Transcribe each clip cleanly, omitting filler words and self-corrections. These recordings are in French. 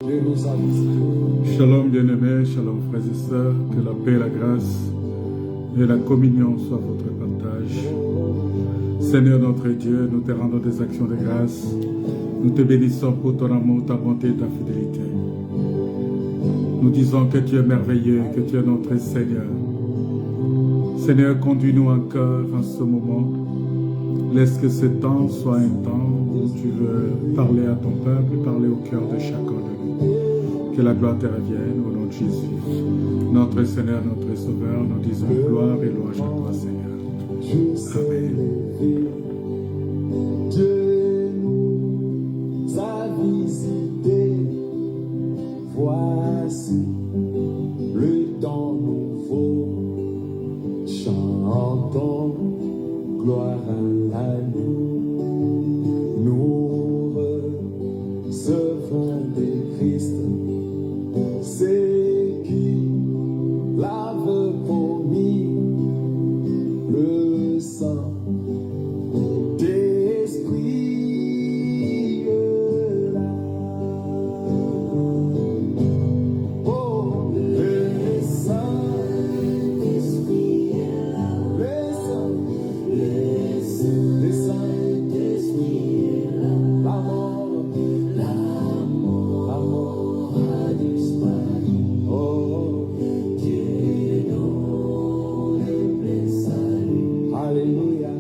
Dieu nous a visités. Shalom bien-aimés, shalom frères et sœurs, que la paix, la grâce et la communion soient votre partage. Seigneur notre Dieu, nous te rendons des actions de grâce. Nous te bénissons pour ton amour, ta bonté et ta fidélité. Nous disons que tu es merveilleux, que tu es notre Seigneur. Seigneur, conduis-nous encore en ce moment. Laisse que ce temps soit un temps où tu veux parler à ton peuple, parler au cœur de chacun de nous. Que la gloire te revienne au nom de Jésus. Notre Seigneur, notre Sauveur, nous disons gloire et louange à toi, Seigneur. Amen. Dieu nous a visités. Voici le temps nouveau. Chantons gloire à l'agneau. Nous recevons le Christ. C'est qui l'avait promis le sang d'esprit là. Oh, le sang d'esprit là. Le sang d'esprit là. La mort a disparu. Oh, Dieu nous le plaît salut. Alléluia.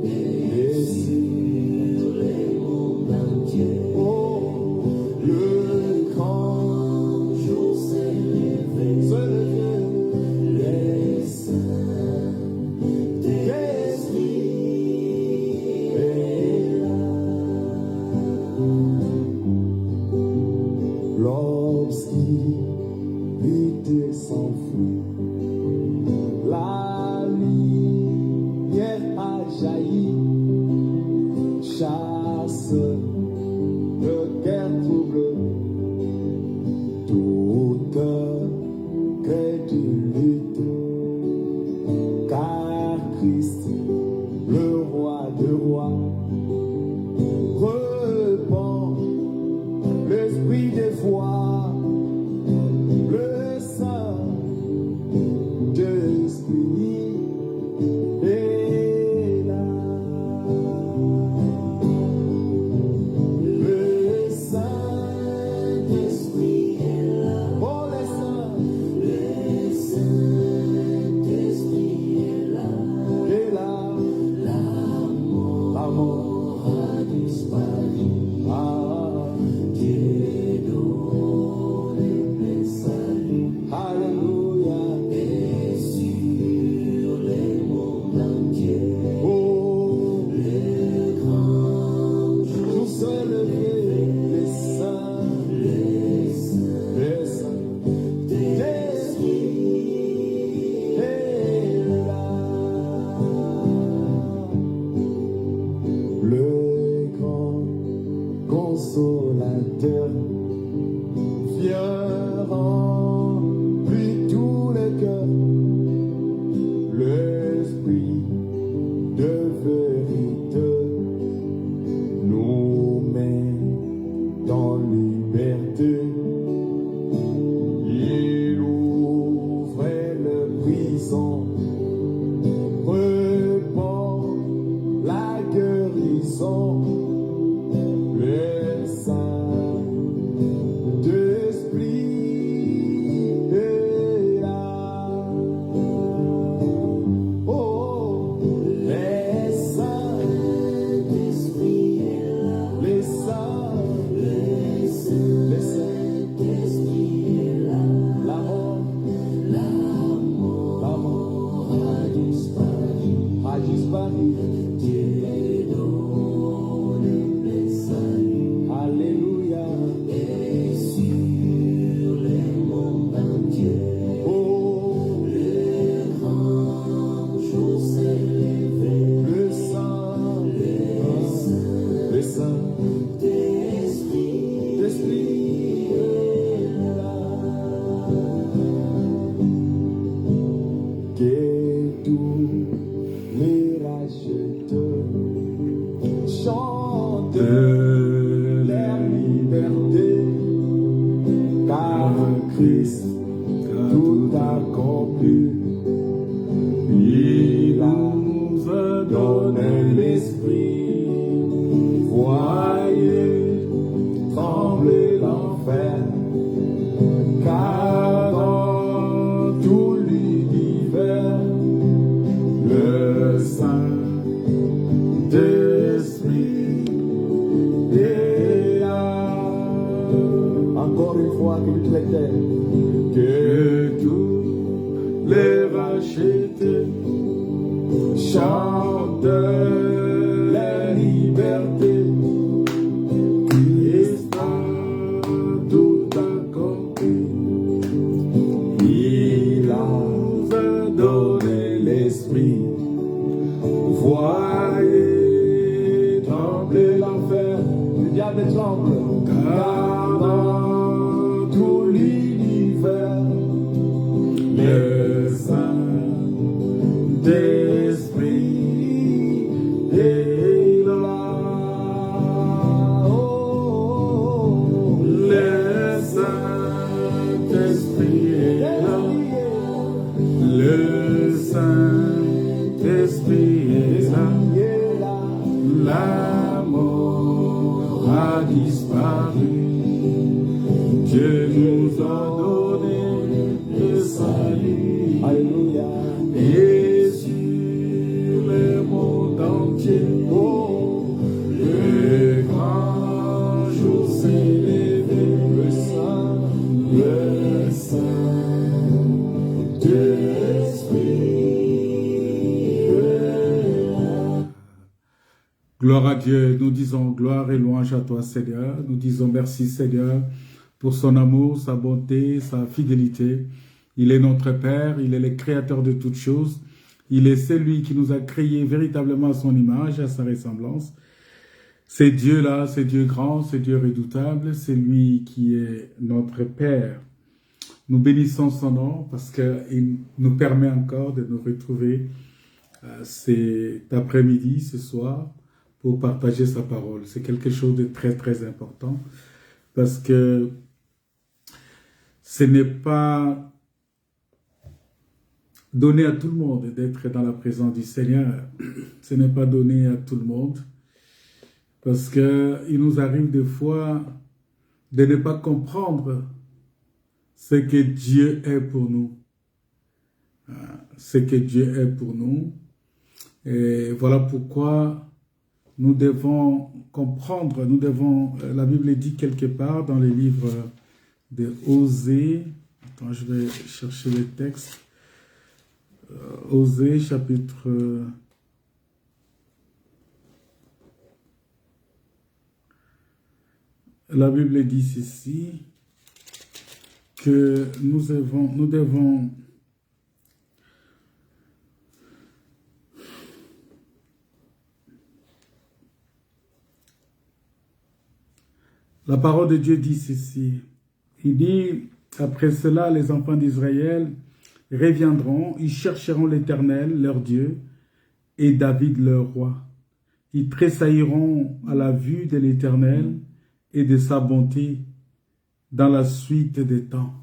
Et sur les mondes entiers. Oh, le grand jour s'est levé. Les saints d'esprit est là. L'obscurité s'enfuit, la lumière a jailli, chasse le cœur troublé, toute crédulité, car Christ, le roi de rois, repent l'esprit des foi, le sang d'esprit est là. Le sang d'esprit est là. Oh, le sang d'esprit est là. Et là, la mort a disparu. Ah, Dieu nous le plaît salut. Alléluia. Et sur les mondes entiers. Oh, le grand jour se lever. Les saints d'esprit est là. Le grand consolateur vient remplir tout le cœur, l'esprit de vérité nous met dans liberté. Il ouvrait le prison, repent la guérison. Le Saint d'Esprit Christ tout accompli. Il nous a donné l'esprit. Voyez trembler l'enfer, car dans tout l'univers, le Saint-Esprit est là. Encore une fois, que tous les rachetés chantent la liberté. Christ a tout accompli. Il nous a donné l'esprit. Voyez trembler l'enfer, le diable tremble, car dans tout l'univers, le Saint-Esprit est là. Oh, le Saint-Esprit est là. Le Saint-Esprit est là. La mort a disparu. Dieu nous a donné le salut. Alléluia. Et sur le monde entier, oh, le grand jour s'est levé. Le Saint-Esprit. Gloire à Dieu, nous disons gloire et louange à toi Seigneur, nous disons merci Seigneur pour son amour, sa bonté, sa fidélité. Il est notre Père, il est le créateur de toutes choses, il est celui qui nous a créés véritablement à son image, à sa ressemblance. C'est Dieu-là, c'est Dieu grand, c'est Dieu redoutable, c'est lui qui est notre Père. Nous bénissons son nom parce qu'il nous permet encore de nous retrouver cet après-midi, ce soir, pour partager sa parole. C'est quelque chose de très très important parce que ce n'est pas donné à tout le monde d'être dans la présence du Seigneur. Ce n'est pas donné à tout le monde parce qu'il nous arrive des fois de ne pas comprendre ce que Dieu est pour nous. Ce que Dieu est pour nous. Et voilà pourquoi nous devons comprendre, la Bible dit quelque part dans les livres de Osée, attends, je vais chercher les textes, Osée chapitre, la Bible dit ceci, que nous devons la parole de Dieu dit ceci. Il dit, après cela, les enfants d'Israël reviendront, ils chercheront l'Éternel, leur Dieu, et David, leur roi. Ils tressailliront à la vue de l'Éternel et de sa bonté dans la suite des temps.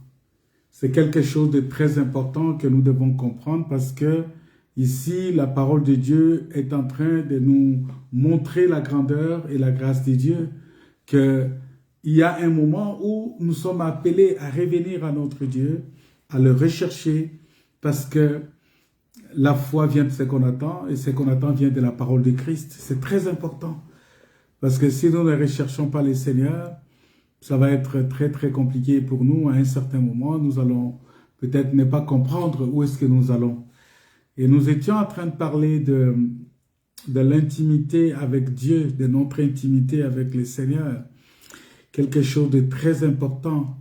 C'est quelque chose de très important que nous devons comprendre parce que ici, la parole de Dieu est en train de nous montrer la grandeur et la grâce de Dieu, qu'il y a un moment où nous sommes appelés à revenir à notre Dieu, à le rechercher, parce que la foi vient de ce qu'on attend, et ce qu'on attend vient de la parole de Christ. C'est très important, parce que si nous ne recherchons pas le Seigneur, ça va être très très compliqué pour nous. À un certain moment, nous allons peut-être ne pas comprendre où est-ce que nous allons. Et nous étions en train de parler de l'intimité avec Dieu, de notre intimité avec le Seigneur. Quelque chose de très important,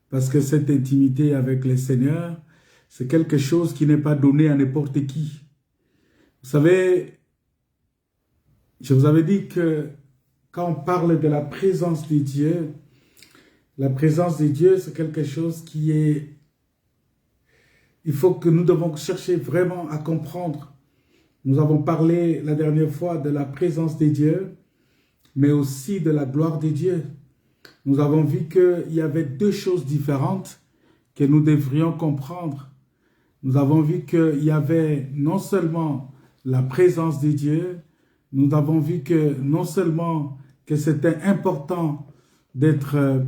parce que cette intimité avec le Seigneur, c'est quelque chose qui n'est pas donné à n'importe qui. Vous savez, je vous avais dit que quand on parle de la présence de Dieu, la présence de Dieu, c'est quelque chose qui est... Il faut que nous devons chercher vraiment à comprendre. Nous avons parlé la dernière fois de la présence de Dieu, mais aussi de la gloire de Dieu. nous avons vu qu'il y avait deux choses différentes que nous devrions comprendre. Nous avons vu qu'il y avait non seulement la présence de Dieu, nous avons vu que non seulement que c'était important d'être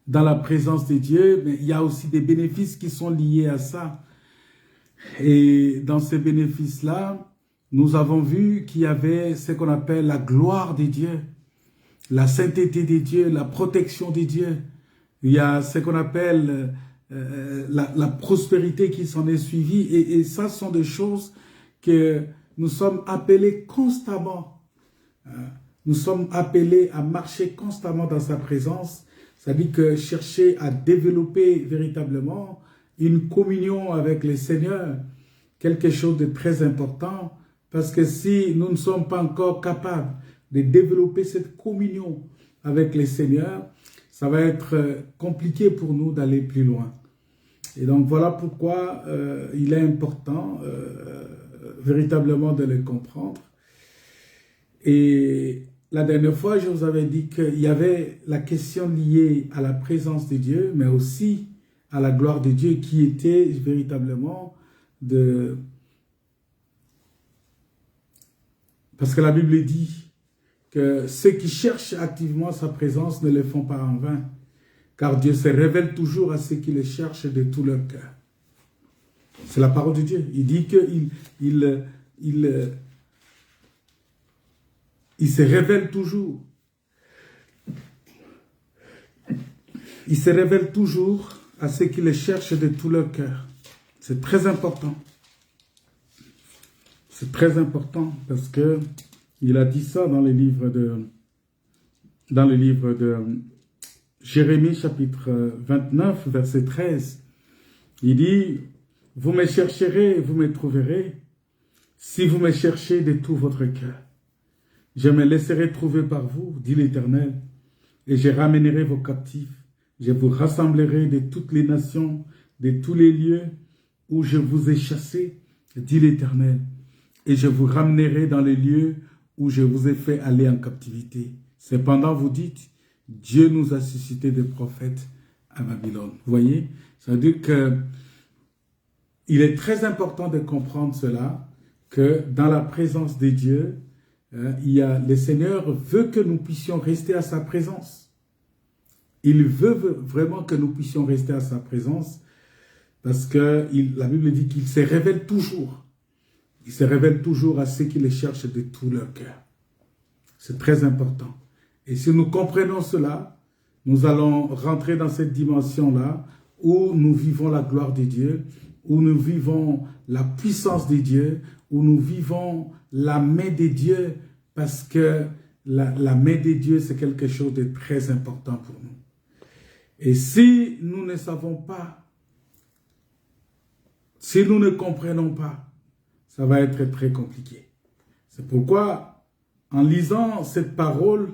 dans la présence de Dieu, mais il y a aussi des bénéfices qui sont liés à ça. Et dans ces bénéfices-là, nous avons vu qu'il y avait ce qu'on appelle la gloire de Dieu, la sainteté de Dieu, la protection de Dieu. Il y a ce qu'on appelle la prospérité qui s'en est suivie. Et ça sont des choses que nous sommes appelés constamment. Nous sommes appelés à marcher constamment dans sa présence. C'est-à-dire que chercher à développer véritablement une communion avec le Seigneur, quelque chose de très important, parce que si nous ne sommes pas encore capables de développer cette communion avec le Seigneur, ça va être compliqué pour nous d'aller plus loin. Et donc voilà pourquoi il est important véritablement de le comprendre. Et la dernière fois, je vous avais dit qu'il y avait la question liée à la présence de Dieu, mais aussi à la gloire de Dieu qui était véritablement de... Parce que la Bible dit que ceux qui cherchent activement sa présence ne le font pas en vain, car Dieu se révèle toujours à ceux qui le cherchent de tout leur cœur. C'est la parole de Dieu. Il dit qu'il se révèle toujours. Il se révèle toujours à ceux qui le cherchent de tout leur cœur. C'est très important. C'est très important parce que il a dit ça dans le livre de Jérémie chapitre 29 verset 13. Il dit: vous me chercherez, vous me trouverez si vous me cherchez de tout votre cœur. Je me laisserai trouver par vous, dit l'Éternel, et je ramènerai vos captifs. Je vous rassemblerai de toutes les nations, de tous les lieux où je vous ai chassés, dit l'Éternel, et je vous ramènerai dans les lieux où je vous ai fait aller en captivité. Cependant, vous dites, Dieu nous a suscité des prophètes à Babylone. Vous voyez, ça veut dire que il est très important de comprendre cela, que dans la présence de Dieu, le Seigneur veut que nous puissions rester à sa présence. Il veut vraiment que nous puissions rester à sa présence parce que la Bible dit qu'il se révèle toujours. Il se révèle toujours à ceux qui le cherchent de tout leur cœur. C'est très important. Et si nous comprenons cela, nous allons rentrer dans cette dimension-là où nous vivons la gloire de Dieu, où nous vivons la puissance de Dieu, où nous vivons la main de Dieu, parce que la main de Dieu, c'est quelque chose de très important pour nous. Et si nous ne savons pas, si nous ne comprenons pas, ça va être très compliqué. C'est pourquoi, en lisant cette parole,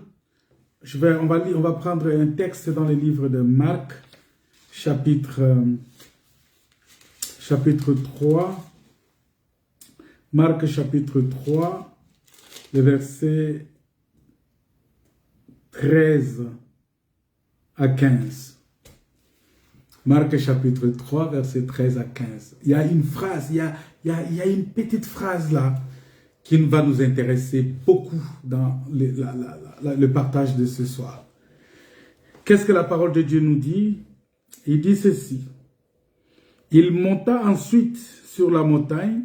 on va prendre un texte dans le livre de Marc, chapitre 3. Marc chapitre 3, le verset 13 à 15. Marc chapitre 3, verset 13 à 15. Il y a une phrase, il y a une petite phrase là qui va nous intéresser beaucoup dans le partage de ce soir. Qu'est-ce que la parole de Dieu nous dit? Il dit ceci. Il monta ensuite sur la montagne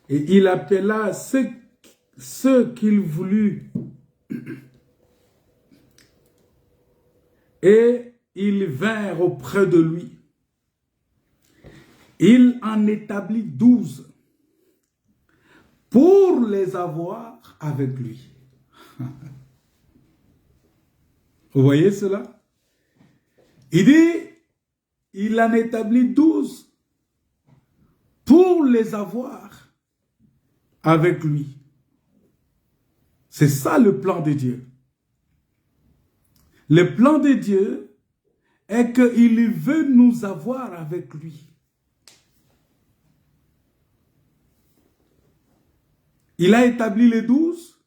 et il appela ceux qu'il voulut. Et ils vinrent auprès de lui. Il en établit 12 pour les avoir avec lui. Vous voyez cela? Il dit, il en établit 12 pour les avoir avec lui. C'est ça le plan de Dieu. Le plan de Dieu est qu'il veut nous avoir avec lui. Il a établi les 12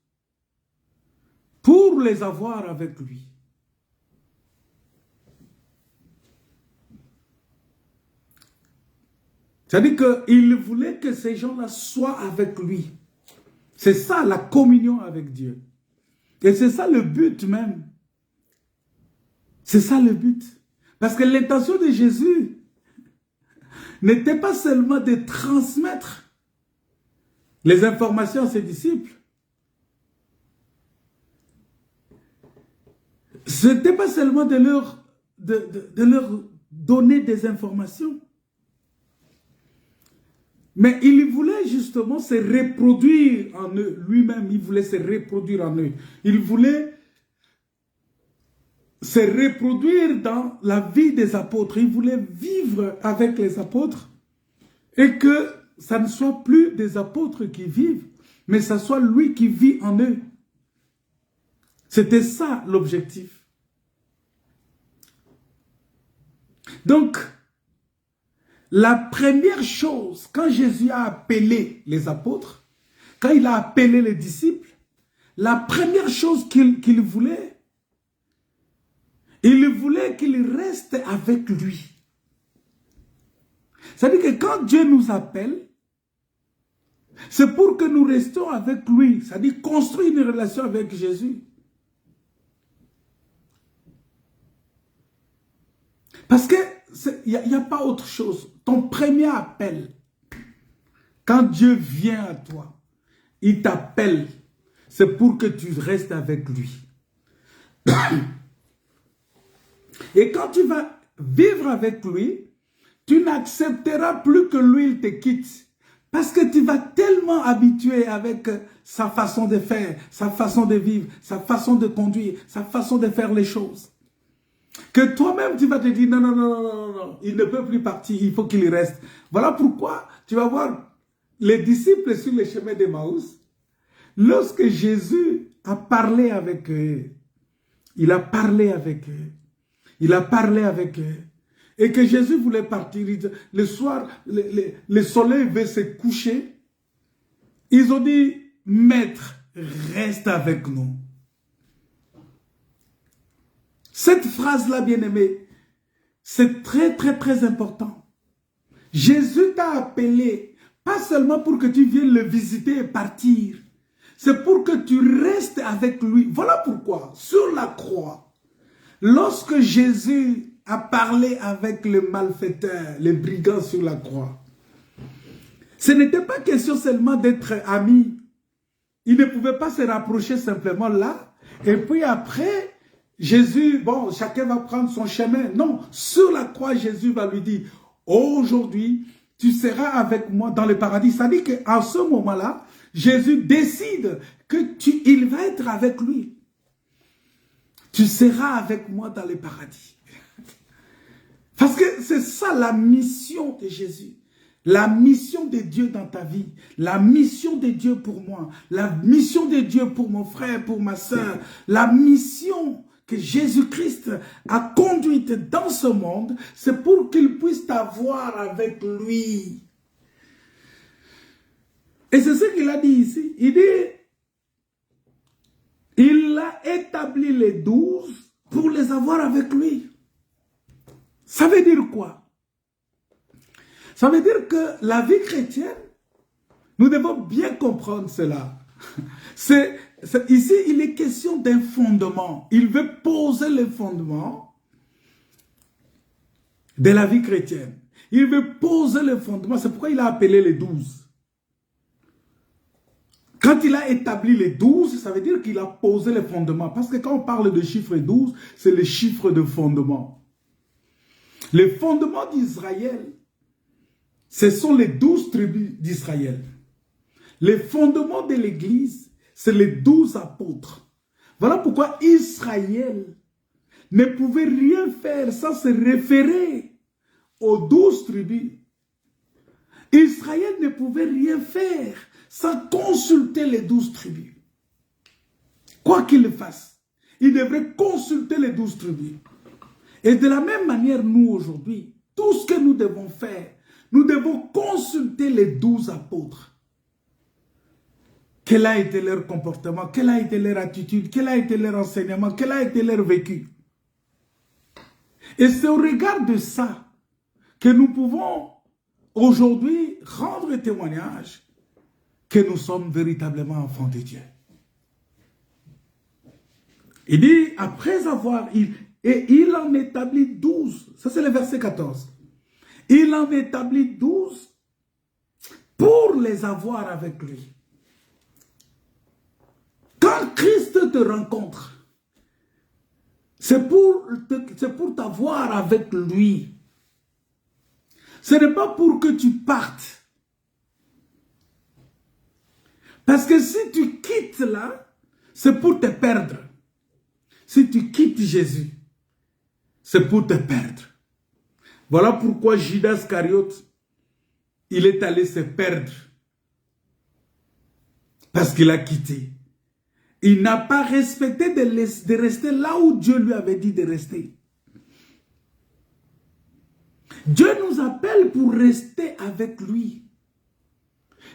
pour les avoir avec lui. C'est-à-dire qu'il voulait que ces gens-là soient avec lui. C'est ça la communion avec Dieu. Et c'est ça le but même. C'est ça le but. Parce que l'intention de Jésus n'était pas seulement de transmettre les informations à ses disciples. Ce n'était pas seulement de leur donner des informations. Mais il voulait justement se reproduire en eux. Lui-même, il voulait se reproduire en eux. Il voulait se reproduire dans la vie des apôtres. Il voulait vivre avec les apôtres et que ça ne soit plus des apôtres qui vivent, mais ça soit lui qui vit en eux. C'était ça l'objectif. Donc, la première chose, quand Jésus a appelé les apôtres, quand il a appelé les disciples, la première chose qu'il voulait, il voulait qu'ils restent avec lui. C'est-à-dire que quand Dieu nous appelle, c'est pour que nous restions avec lui. C'est-à-dire construire une relation avec Jésus. Parce qu'il n'y a pas autre chose. Ton premier appel, quand Dieu vient à toi, il t'appelle, c'est pour que tu restes avec lui. Et quand tu vas vivre avec lui, tu n'accepteras plus que lui, il te quitte. Parce que tu vas tellement habituer avec sa façon de faire, sa façon de vivre, sa façon de conduire, sa façon de faire les choses. Que toi-même, tu vas te dire, non, non, non, non, non, non, il ne peut plus partir, il faut qu'il reste. Voilà pourquoi tu vas voir les disciples sur le chemin d'Emmaüs. Lorsque Jésus a parlé avec eux, il a parlé avec eux, il a parlé avec eux, et que Jésus voulait partir, le soir, le soleil va se coucher, ils ont dit, Maître, reste avec nous. Cette phrase-là, bien-aimé, c'est très, très, très important. Jésus t'a appelé, pas seulement pour que tu viennes le visiter et partir. C'est pour que tu restes avec lui. Voilà pourquoi, sur la croix, lorsque Jésus a parlé avec les malfaiteurs, les brigands sur la croix, ce n'était pas question seulement d'être amis. Il ne pouvait pas se rapprocher simplement là. Et puis après, Jésus, bon, chacun va prendre son chemin. Non, sur la croix, Jésus va lui dire, aujourd'hui, tu seras avec moi dans le paradis. Ça dit qu'en ce moment-là, Jésus décide qu'il va être avec lui. Tu seras avec moi dans le paradis. Parce que c'est ça la mission de Jésus. La mission de Dieu dans ta vie, la mission de Dieu pour moi, la mission de Dieu pour mon frère, pour ma soeur, la mission que Jésus-Christ a conduite dans ce monde, c'est pour qu'il puisse t'avoir avec lui. Et c'est ce qu'il a dit ici. Il dit, il a établi les 12 pour les avoir avec lui. Ça veut dire quoi? Ça veut dire que la vie chrétienne, nous devons bien comprendre cela. Ici, il est question d'un fondement. Il veut poser le fondement de la vie chrétienne. Il veut poser le fondement. C'est pourquoi il a appelé les 12. Quand il a établi les 12, ça veut dire qu'il a posé le fondement. Parce que quand on parle de chiffre 12, c'est le chiffre de fondement. Le fondement d'Israël, ce sont les 12 tribus d'Israël. Le fondement de l'Église, c'est les 12 apôtres. Voilà pourquoi Israël ne pouvait rien faire sans se référer aux 12 tribus. Israël ne pouvait rien faire sans consulter les 12 tribus. Quoi qu'il le fasse, il devrait consulter les 12 tribus. Et de la même manière, nous aujourd'hui, tout ce que nous devons faire, nous devons consulter les 12 apôtres. Quel a été leur comportement? Quelle a été leur attitude? Quel a été leur enseignement? Quel a été leur vécu? Et c'est au regard de ça que nous pouvons aujourd'hui rendre témoignage que nous sommes véritablement enfants de Dieu. Il dit, après avoir, il en établit 12. Ça, c'est le verset 14. Il en établit 12 pour les avoir avec lui. Quand Christ te rencontre, c'est pour t'avoir avec lui. Ce n'est pas pour que tu partes. Parce que si tu quittes là, c'est pour te perdre. Si tu quittes Jésus, c'est pour te perdre. Voilà pourquoi Judas Iscariote, il est allé se perdre. Parce qu'il a quitté. Il n'a pas respecté de rester là où Dieu lui avait dit de rester. Dieu nous appelle pour rester avec lui.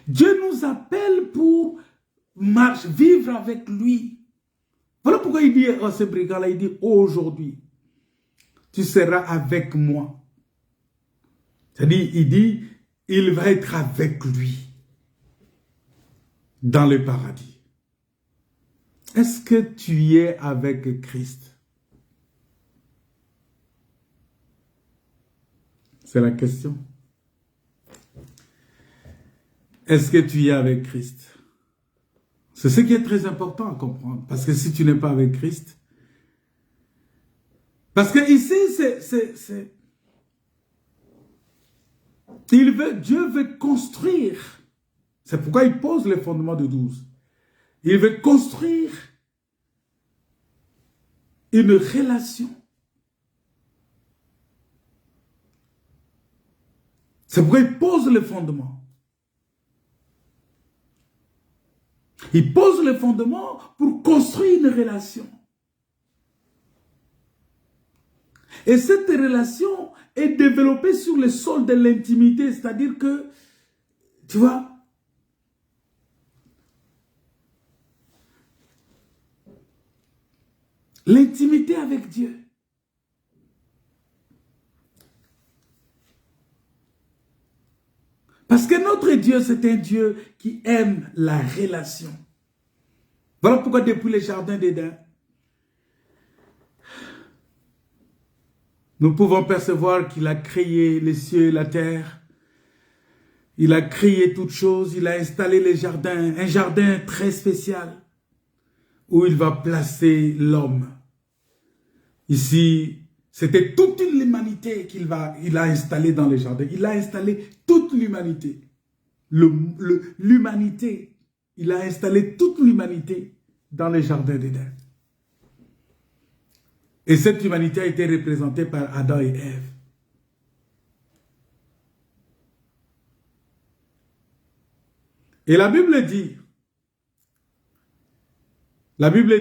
Dieu nous appelle pour vivre avec lui. Voilà pourquoi il dit à ce brigand-là, il dit aujourd'hui, tu seras avec moi. C'est-à-dire, il dit, il va être avec lui dans le paradis. Est-ce que tu y es avec Christ? C'est la question. Est-ce que tu y es avec Christ? C'est ce qui est très important à comprendre. Parce que si tu n'es pas avec Christ... Parce que ici, Dieu veut construire. C'est pourquoi il pose les fondements de 12. Il veut construire une relation. C'est pourquoi il pose les fondements. Il pose les fondements pour construire une relation. Et cette relation est développée sur le sol de l'intimité, c'est-à-dire que, tu vois, l'intimité avec Dieu. Parce que notre Dieu, c'est un Dieu qui aime la relation. Voilà pourquoi depuis le jardin d'Éden, nous pouvons percevoir qu'il a créé les cieux et la terre. Il a créé toutes choses. Il a installé les jardins, un jardin très spécial où il va placer l'homme. Ici, c'était toute l'humanité qu'il a installé dans les jardins. Il a installé toute l'humanité. L'humanité. Il a installé toute l'humanité dans les jardins d'Éden. Et cette humanité a été représentée par Adam et Ève. Et la Bible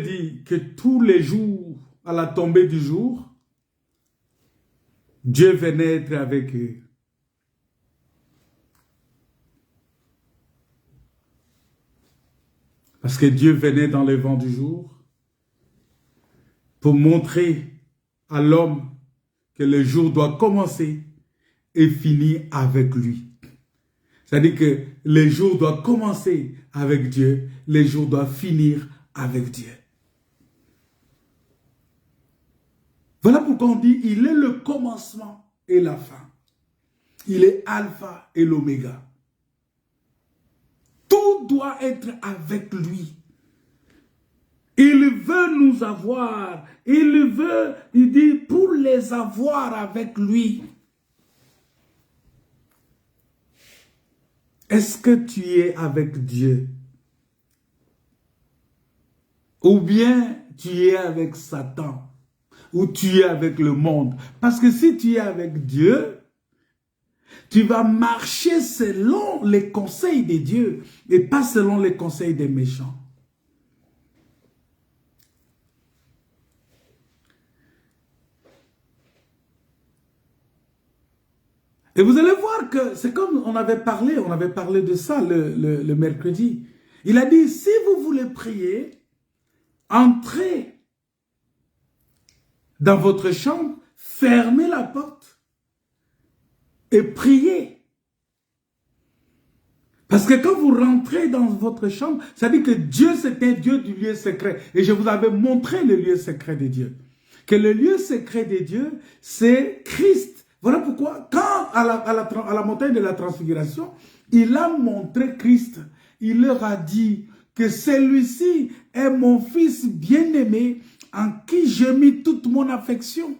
dit que tous les jours, à la tombée du jour, Dieu venait être avec eux. Parce que Dieu venait dans le vent du jour pour montrer à l'homme que le jour doit commencer et finir avec lui. C'est-à-dire que le jour doit commencer avec Dieu, le jour doit finir avec Dieu. Voilà pourquoi on dit, il est le commencement et la fin. Il est alpha et l'oméga. Tout doit être avec lui. Il veut nous avoir. Il dit, pour les avoir avec lui. Est-ce que tu es avec Dieu? Ou bien tu es avec Satan? Ou tu es avec le monde? Parce que si tu es avec Dieu, tu vas marcher selon les conseils de Dieu et pas selon les conseils des méchants. Et vous allez voir que c'est comme on avait parlé de ça le mercredi. Il a dit, si vous voulez prier, entrez dans votre chambre, fermez la porte et priez Parce que quand vous rentrez dans votre chambre, ça dit que Dieu, c'est un Dieu du lieu secret. Et je vous avais montré le lieu secret de Dieu. Que le lieu secret de Dieu, c'est Christ. Voilà pourquoi, quand à la montagne de la transfiguration, il a montré Christ. Il leur a dit que celui-ci est mon fils bien-aimé en qui j'ai mis toute mon affection.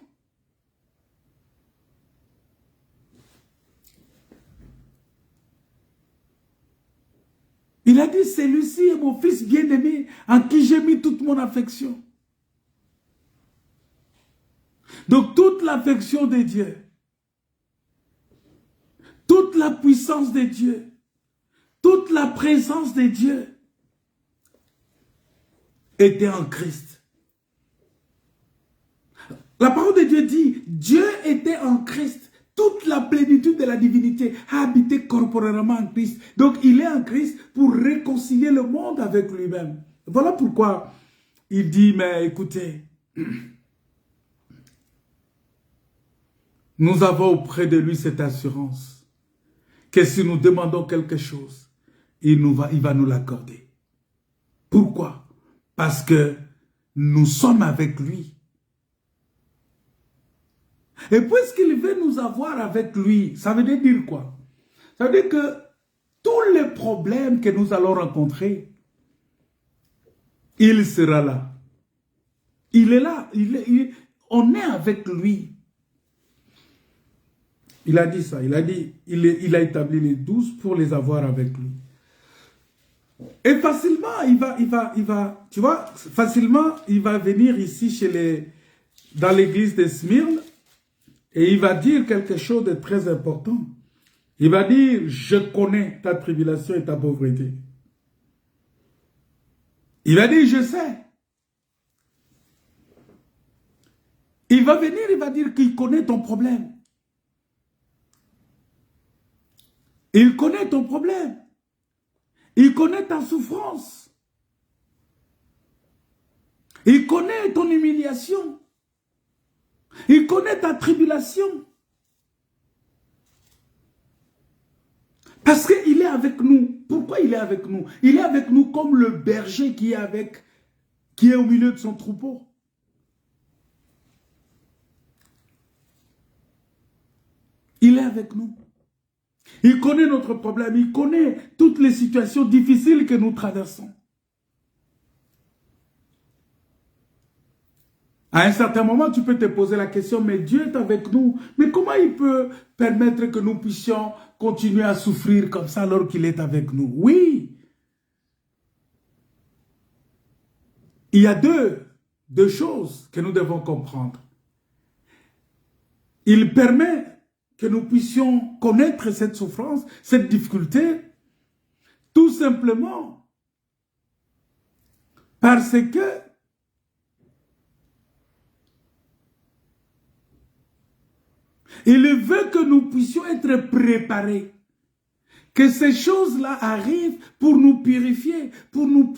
Il a dit, celui-ci est mon fils bien-aimé en qui j'ai mis toute mon affection. Donc toute l'affection de Dieu, toute la puissance de Dieu, toute la présence de Dieu était en Christ. La parole de Dieu dit, Dieu était en Christ. Toute la plénitude de la divinité a habité corporellement en Christ. Donc il est en Christ pour réconcilier le monde avec lui-même. Voilà pourquoi il dit, mais écoutez, nous avons auprès de lui cette assurance que si nous demandons quelque chose, il va nous l'accorder. Pourquoi? Parce que nous sommes avec lui. Et puisqu'il veut nous avoir avec lui, ça veut dire quoi? Ça veut dire que tous les problèmes que nous allons rencontrer, il sera là. Il est là. On est avec lui. Il a dit ça. Il a dit, il a établi les 12 pour les avoir avec lui. Et facilement, tu vois, facilement, il va venir ici dans l'église de Smyrne. Et il va dire quelque chose de très important. Il va dire, je connais ta tribulation et ta pauvreté. Il va dire, je sais. Il va venir, il va dire qu'il connaît ton problème. Il connaît ton problème. Il connaît ta souffrance. Il connaît ton humiliation. Il connaît ta tribulation. Parce qu'il est avec nous. Pourquoi il est avec nous? Il est avec nous comme le berger qui est au milieu de son troupeau. Il est avec nous. Il connaît notre problème. Il connaît toutes les situations difficiles que nous traversons. À un certain moment, tu peux te poser la question, mais Dieu est avec nous. Mais comment il peut permettre que nous puissions continuer à souffrir comme ça alors qu'il est avec nous? Oui. Il y a deux choses que nous devons comprendre. Il permet que nous puissions connaître cette souffrance, cette difficulté, tout simplement parce que il veut que nous puissions être préparés. Que ces choses-là arrivent pour nous purifier, pour nous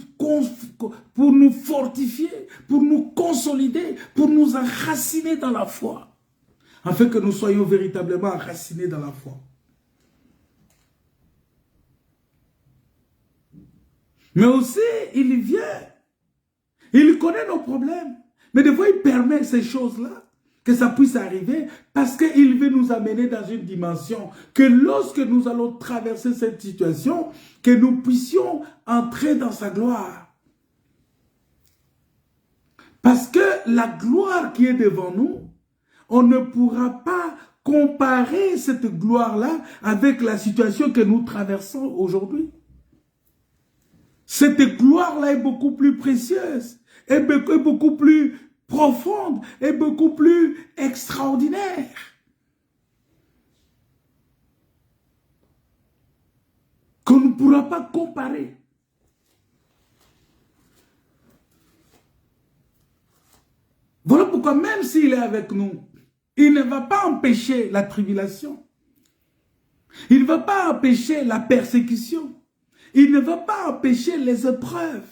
fortifier, pour nous consolider, pour nous enraciner dans la foi. Afin que nous soyons véritablement enracinés dans la foi. Mais aussi, il vient, il connaît nos problèmes. Mais des fois, il permet ces choses-là, que ça puisse arriver, parce qu'il veut nous amener dans une dimension, que lorsque nous allons traverser cette situation, que nous puissions entrer dans sa gloire. Parce que la gloire qui est devant nous, on ne pourra pas comparer cette gloire-là avec la situation que nous traversons aujourd'hui. Cette gloire-là est beaucoup plus précieuse, est beaucoup plus profonde et beaucoup plus extraordinaire. Qu'on ne pourra pas comparer. Voilà pourquoi même s'il est avec nous, il ne va pas empêcher la tribulation. Il ne va pas empêcher la persécution. Il ne va pas empêcher les épreuves.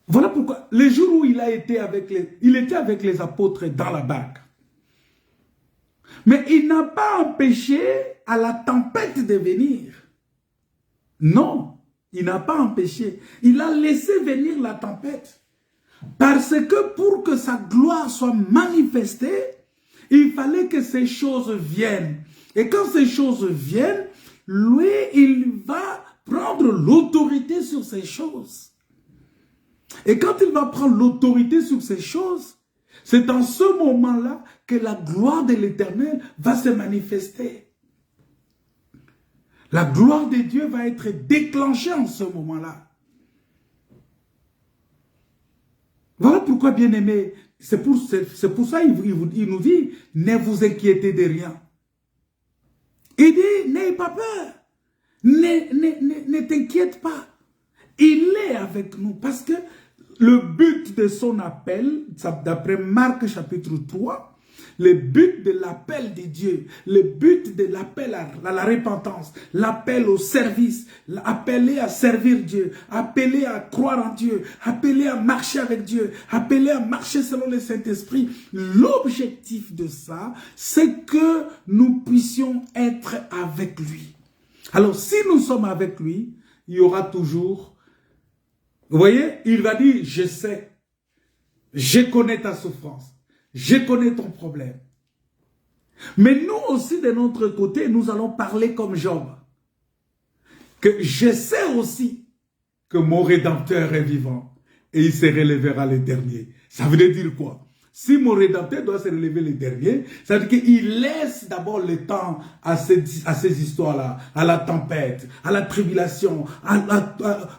Voilà pourquoi, le jour où il était avec les apôtres dans la barque, Mais il n'a pas empêché à la tempête de venir. Non, il n'a pas empêché. Il a laissé venir la tempête. Parce que pour que sa gloire soit manifestée, il fallait que ces choses viennent. Et quand ces choses viennent, lui, il va prendre l'autorité sur ces choses. Et quand il va prendre l'autorité sur ces choses, c'est en ce moment-là que la gloire de l'Éternel va se manifester. La gloire de Dieu va être déclenchée en ce moment-là. Voilà pourquoi, bien-aimés, c'est pour ça qu'il nous dit, ne vous inquiétez de rien. Il dit, n'aie pas peur, ne t'inquiète pas. Il est avec nous parce que le but de son appel, d'après Marc chapitre 3, le but de l'appel de Dieu, le but de l'appel à la repentance, l'appel au service, appelé à servir Dieu, appelé à croire en Dieu, appelé à marcher avec Dieu, appelé à marcher selon le Saint-Esprit. L'objectif de ça, c'est que nous puissions être avec lui. Alors, si nous sommes avec lui, il y aura toujours... Vous voyez, il va dire, je sais, je connais ta souffrance, je connais ton problème. Mais nous aussi, de notre côté, nous allons parler comme Job. Que je sais aussi que mon Rédempteur est vivant et il se relèvera le dernier. Ça veut dire quoi? Si mon Rédempteur doit se relever le dernier, ça veut dire qu'il laisse d'abord le temps à ces histoires-là, à la tempête, à la tribulation,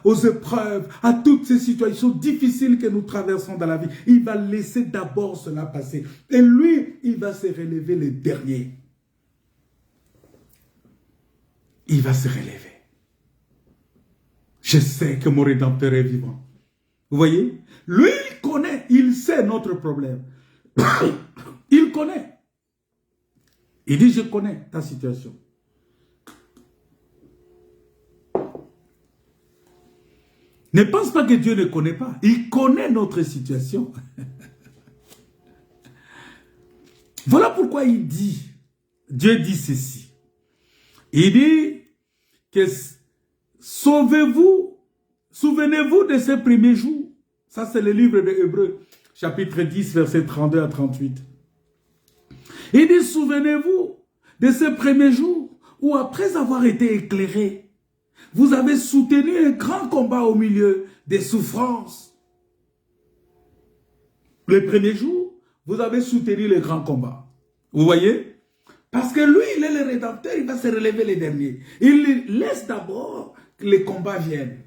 aux épreuves, à toutes ces situations difficiles que nous traversons dans la vie. Il va laisser d'abord cela passer. Et lui, il va se relever le dernier. Il va se relever. Je sais que mon Rédempteur est vivant. Vous voyez? Lui, il connaît, il sait notre problème. Il connaît. Il dit, je connais ta situation. Ne pense pas que Dieu ne connaît pas. Il connaît notre situation. Voilà pourquoi il dit, Dieu dit ceci. Il dit que sauvez-vous, souvenez-vous de ces premiers jours. Ça, c'est le livre de Hébreux, chapitre 10, versets 32 à 38. Il dit, souvenez-vous de ces premiers jours où, après avoir été éclairés, vous avez soutenu un grand combat au milieu des souffrances. Les premiers jours, vous avez soutenu le grand combat. Vous voyez? Parce que lui, il est le Rédempteur, il va se relever les derniers. Il laisse d'abord que les combats viennent.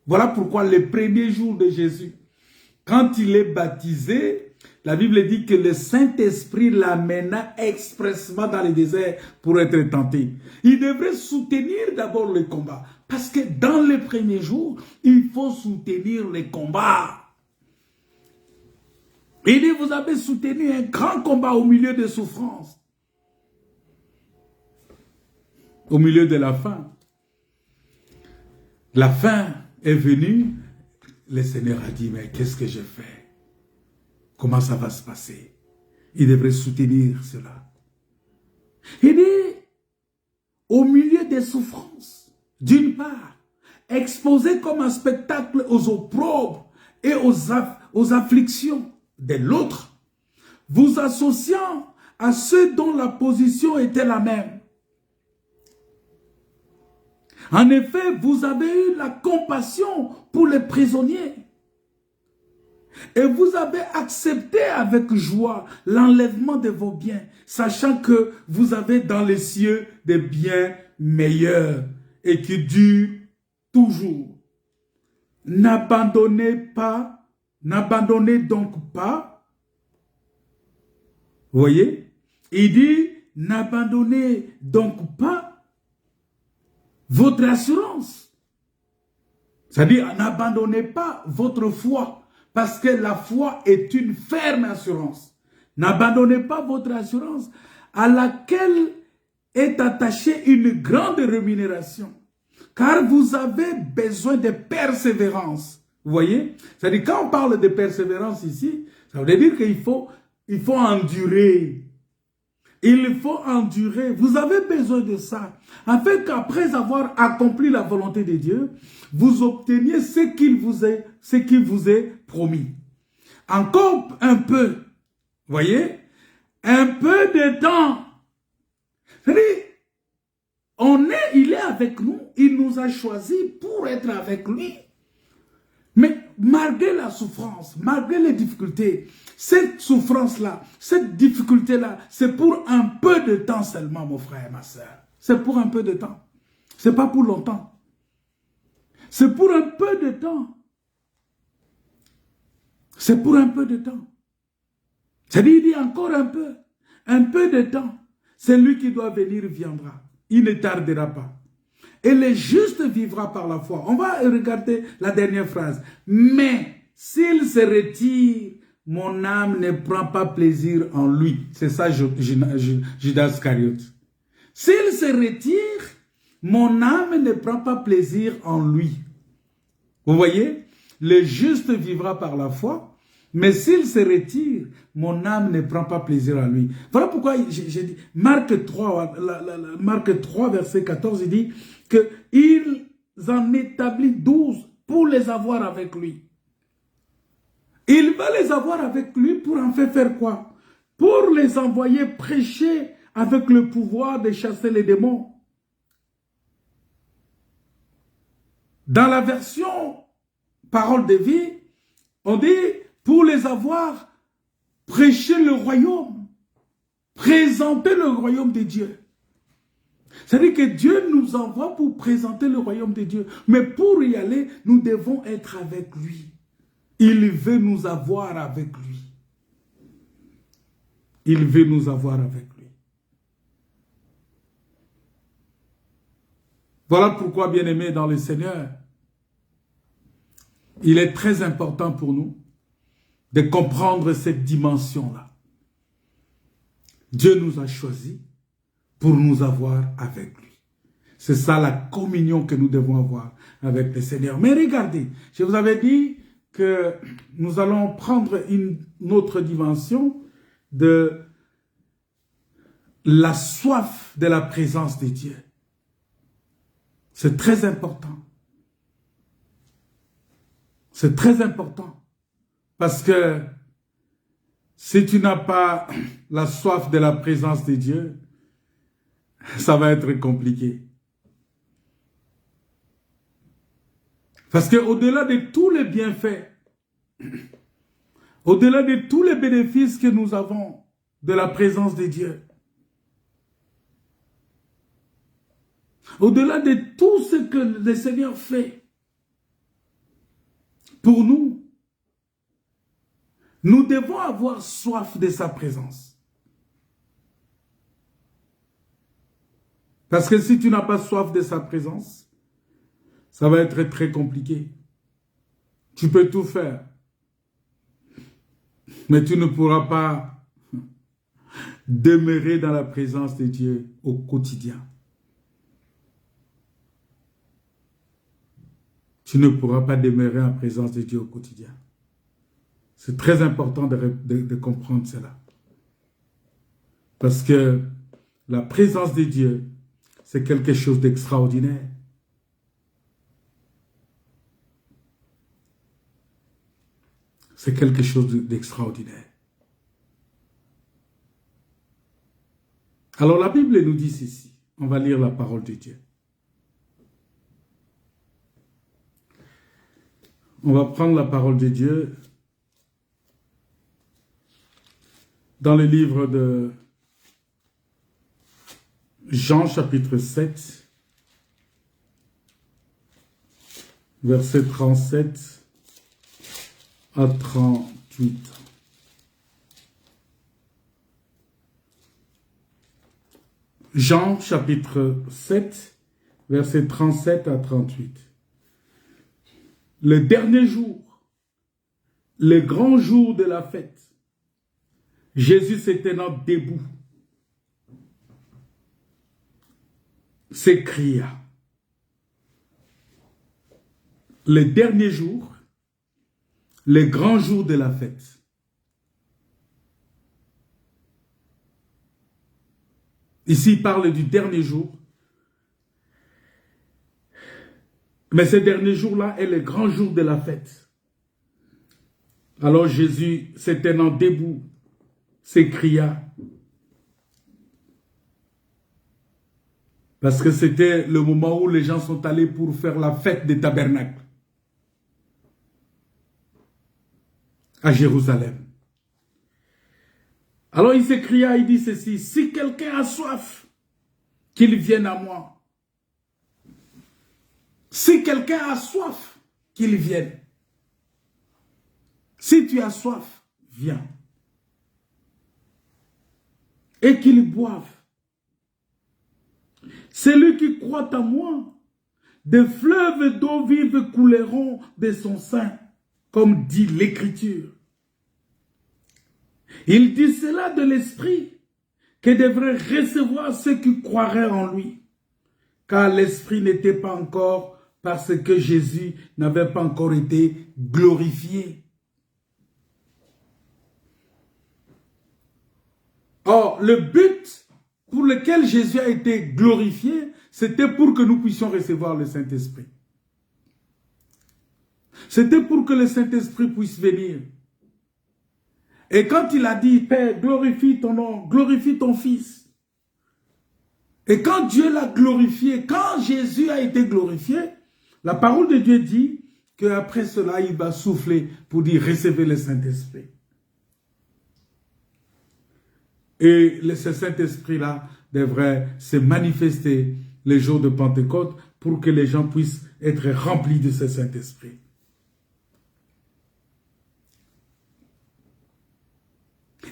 Voilà pourquoi les premiers jours de Jésus, quand il est baptisé, la Bible dit que le Saint-Esprit l'amena expressément dans le désert pour être tenté. Il devrait soutenir d'abord le combat. Parce que dans les premiers jours, il faut soutenir les combats. Il dit, vous avez soutenu un grand combat au milieu des souffrances. Au milieu de la faim. La faim est venue. Le Seigneur a dit, mais qu'est-ce que je fais? Comment ça va se passer? Il devrait soutenir cela. Il dit, au milieu des souffrances, d'une part, exposé comme un spectacle aux opprobres et aux afflictions de l'autre, vous associant à ceux dont la position était la même. En effet, vous avez eu la compassion pour les prisonniers. Et vous avez accepté avec joie l'enlèvement de vos biens, sachant que vous avez dans les cieux des biens meilleurs et qui durent toujours. N'abandonnez donc pas. Vous voyez? Il dit, n'abandonnez donc pas votre assurance. C'est-à-dire, n'abandonnez pas votre foi, parce que la foi est une ferme assurance. N'abandonnez pas votre assurance, à laquelle est attachée une grande rémunération, car vous avez besoin de persévérance. Vous voyez? C'est-à-dire, quand on parle de persévérance ici, ça veut dire qu'il faut endurer. Il faut endurer. Vous avez besoin de ça. Afin qu'après avoir accompli la volonté de Dieu, vous obteniez ce qu'il vous est promis. Encore un peu. Voyez? Un peu de temps. C'est-à-dire, il est avec nous. Il nous a choisis pour être avec lui. Mais malgré la souffrance, malgré les difficultés, cette souffrance-là, cette difficulté-là, c'est pour un peu de temps seulement, mon frère et ma soeur. C'est pour un peu de temps. C'est pas pour longtemps. C'est pour un peu de temps. C'est pour un peu de temps. C'est-à-dire, il dit encore un peu de temps. Celui qui doit venir viendra. Il ne tardera pas. Et le juste vivra par la foi. On va regarder la dernière phrase. Mais s'il se retire, mon âme ne prend pas plaisir en lui. C'est ça Judas Iscariote. S'il se retire, mon âme ne prend pas plaisir en lui. Vous voyez? Le juste vivra par la foi. Mais s'il se retire, mon âme ne prend pas plaisir en lui. Voilà pourquoi j'ai dit, Marc 3, verset 14, il dit qu'il en établit 12 pour les avoir avec lui. Il va les avoir avec lui pour en faire quoi? Pour les envoyer prêcher avec le pouvoir de chasser les démons. Dans la version Parole de vie, on dit pour les avoir prêché le royaume, présenter le royaume de Dieu. C'est-à-dire que Dieu nous envoie pour présenter le royaume de Dieu. Mais pour y aller, nous devons être avec lui. Il veut nous avoir avec lui. Il veut nous avoir avec lui. Voilà pourquoi, bien-aimés dans le Seigneur, il est très important pour nous de comprendre cette dimension-là. Dieu nous a choisis pour nous avoir avec lui. C'est ça la communion que nous devons avoir avec le Seigneur. Mais regardez, je vous avais dit que nous allons prendre une autre dimension de la soif de la présence de Dieu. C'est très important. C'est très important. Parce que si tu n'as pas la soif de la présence de Dieu, ça va être compliqué. Parce qu'au-delà de tous les bienfaits, au-delà de tous les bénéfices que nous avons de la présence de Dieu, au-delà de tout ce que le Seigneur fait pour nous, nous devons avoir soif de sa présence. Parce que si tu n'as pas soif de sa présence, ça va être très compliqué. Tu peux tout faire, mais tu ne pourras pas demeurer dans la présence de Dieu au quotidien. Tu ne pourras pas demeurer en présence de Dieu au quotidien. C'est très important de comprendre cela. Parce que la présence de Dieu, c'est quelque chose d'extraordinaire. C'est quelque chose d'extraordinaire. Alors la Bible nous dit ceci. On va lire la parole de Dieu. On va prendre la parole de Dieu dans le livre de Jean chapitre 7, versets 37 à 38. Jean chapitre 7, versets 37 à 38. Le dernier jour, le grand jour de la fête, Jésus se tenant debout, s'écria. Le dernier jour, le grand jour de la fête. Ici, il parle du dernier jour. Mais ce dernier jour-là est le grand jour de la fête. Alors Jésus, se tenant debout, s'écria. Parce que c'était le moment où les gens sont allés pour faire la fête des tabernacles à Jérusalem. Alors il s'écria, il dit ceci, si quelqu'un a soif, qu'il vienne à moi. Si quelqu'un a soif, qu'il vienne. Si tu as soif, viens. Et qu'il boive. Celui qui croit en moi, des fleuves d'eau vive couleront de son sein, comme dit l'Écriture. Il dit cela de l'Esprit, que devrait recevoir ceux qui croiraient en lui, car l'Esprit n'était pas encore, parce que Jésus n'avait pas encore été glorifié. Or, le but pour lequel Jésus a été glorifié, c'était pour que nous puissions recevoir le Saint-Esprit. C'était pour que le Saint-Esprit puisse venir. Et quand il a dit, Père, glorifie ton nom, glorifie ton Fils. Et quand Dieu l'a glorifié, quand Jésus a été glorifié, la parole de Dieu dit qu'après cela, il va souffler pour dire, recevez le Saint-Esprit. Et ce Saint-Esprit-là devrait se manifester les jours de Pentecôte pour que les gens puissent être remplis de ce Saint-Esprit.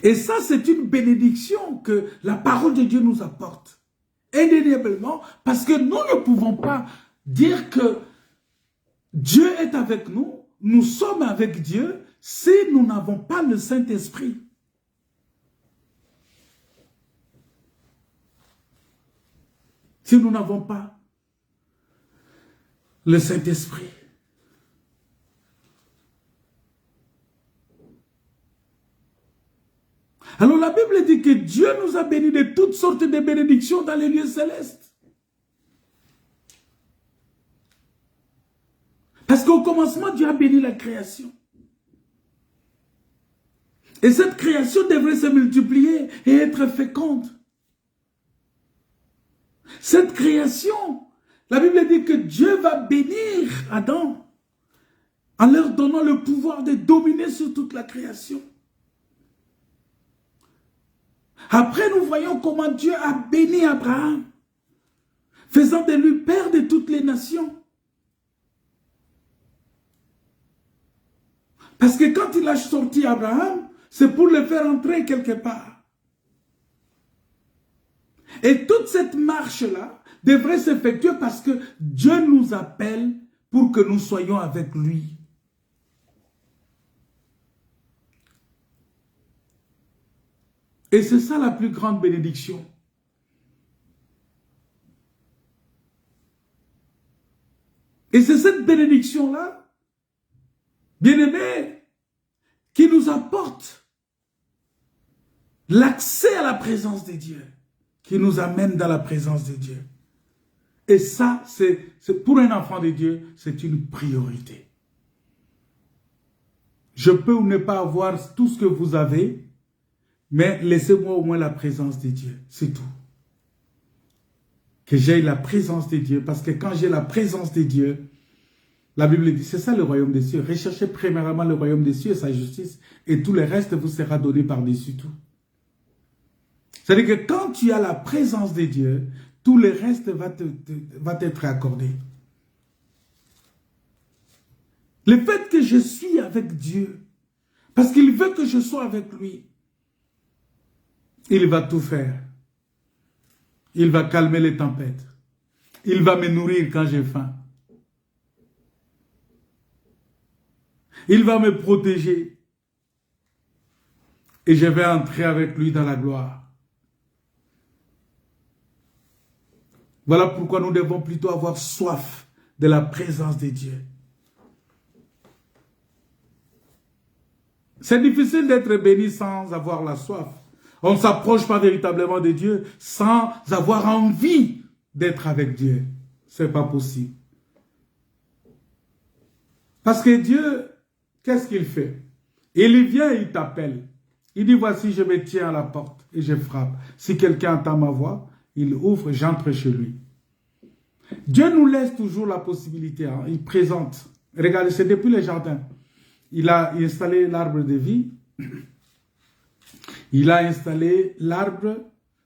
Et ça, c'est une bénédiction que la parole de Dieu nous apporte. Indéniablement, parce que nous ne pouvons pas dire que Dieu est avec nous, nous sommes avec Dieu, si nous n'avons pas le Saint-Esprit. Si nous n'avons pas le Saint-Esprit. Alors la Bible dit que Dieu nous a bénis de toutes sortes de bénédictions dans les lieux célestes. Parce qu'au commencement, Dieu a béni la création. Et cette création devrait se multiplier et être féconde. Cette création, la Bible dit que Dieu va bénir Adam en leur donnant le pouvoir de dominer sur toute la création. Après, nous voyons comment Dieu a béni Abraham, faisant de lui père de toutes les nations. Parce que quand il a sorti Abraham, c'est pour le faire entrer quelque part. Et toute cette marche-là devrait s'effectuer parce que Dieu nous appelle pour que nous soyons avec lui. Et c'est ça la plus grande bénédiction. Et c'est cette bénédiction-là, bien-aimés, qui nous apporte l'accès à la présence de Dieu, qui nous amène dans la présence de Dieu. Et ça, c'est pour un enfant de Dieu, c'est une priorité. Je peux ou ne pas avoir tout ce que vous avez, mais laissez-moi au moins la présence de Dieu, c'est tout. Que j'aie la présence de Dieu, parce que quand j'ai la présence de Dieu, la Bible dit, c'est ça le royaume des cieux. Recherchez premièrement le royaume des cieux et sa justice, et tout le reste vous sera donné par-dessus tout. C'est-à-dire que quand tu as la présence de Dieu, tout le reste va t'être accordé. Le fait que je suis avec Dieu, parce qu'il veut que je sois avec lui, il va tout faire. Il va calmer les tempêtes. Il va me nourrir quand j'ai faim. Il va me protéger. Et je vais entrer avec lui dans la gloire. Voilà pourquoi nous devons plutôt avoir soif de la présence de Dieu. C'est difficile d'être béni sans avoir la soif. On ne s'approche pas véritablement de Dieu sans avoir envie d'être avec Dieu. Ce n'est pas possible. Parce que Dieu, qu'est-ce qu'il fait? Il vient et il t'appelle. Il dit, voici, je me tiens à la porte et je frappe. Si quelqu'un entend ma voix, il ouvre, j'entre chez lui. Dieu nous laisse toujours la possibilité. Hein. Il présente. Regardez, c'est depuis le jardin. Il a installé l'arbre de vie. Il a installé l'arbre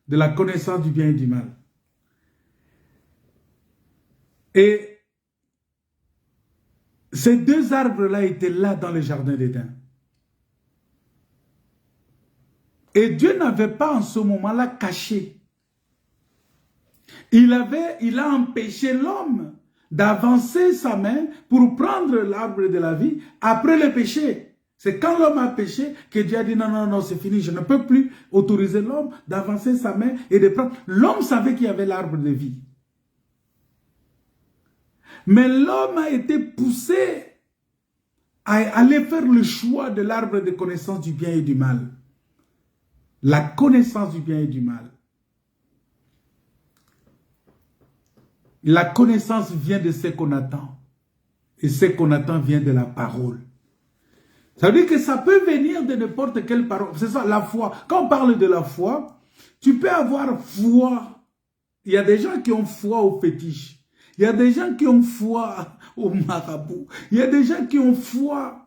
de la connaissance du bien et du mal. Et ces deux arbres-là étaient là dans le jardin d'Éden. Et Dieu n'avait pas en ce moment-là caché. Il a empêché l'homme d'avancer sa main pour prendre l'arbre de la vie après le péché. C'est quand l'homme a péché que Dieu a dit non, non, non, c'est fini, je ne peux plus autoriser l'homme d'avancer sa main et de prendre. L'homme savait qu'il y avait l'arbre de vie. Mais l'homme a été poussé à aller faire le choix de l'arbre de connaissance du bien et du mal. La connaissance du bien et du mal. La connaissance vient de ce qu'on attend. Et ce qu'on attend vient de la parole. Ça veut dire que ça peut venir de n'importe quelle parole. C'est ça, la foi. Quand on parle de la foi, tu peux avoir foi. Il y a des gens qui ont foi au fétiche. Il y a des gens qui ont foi au marabout. Il y a des gens qui ont foi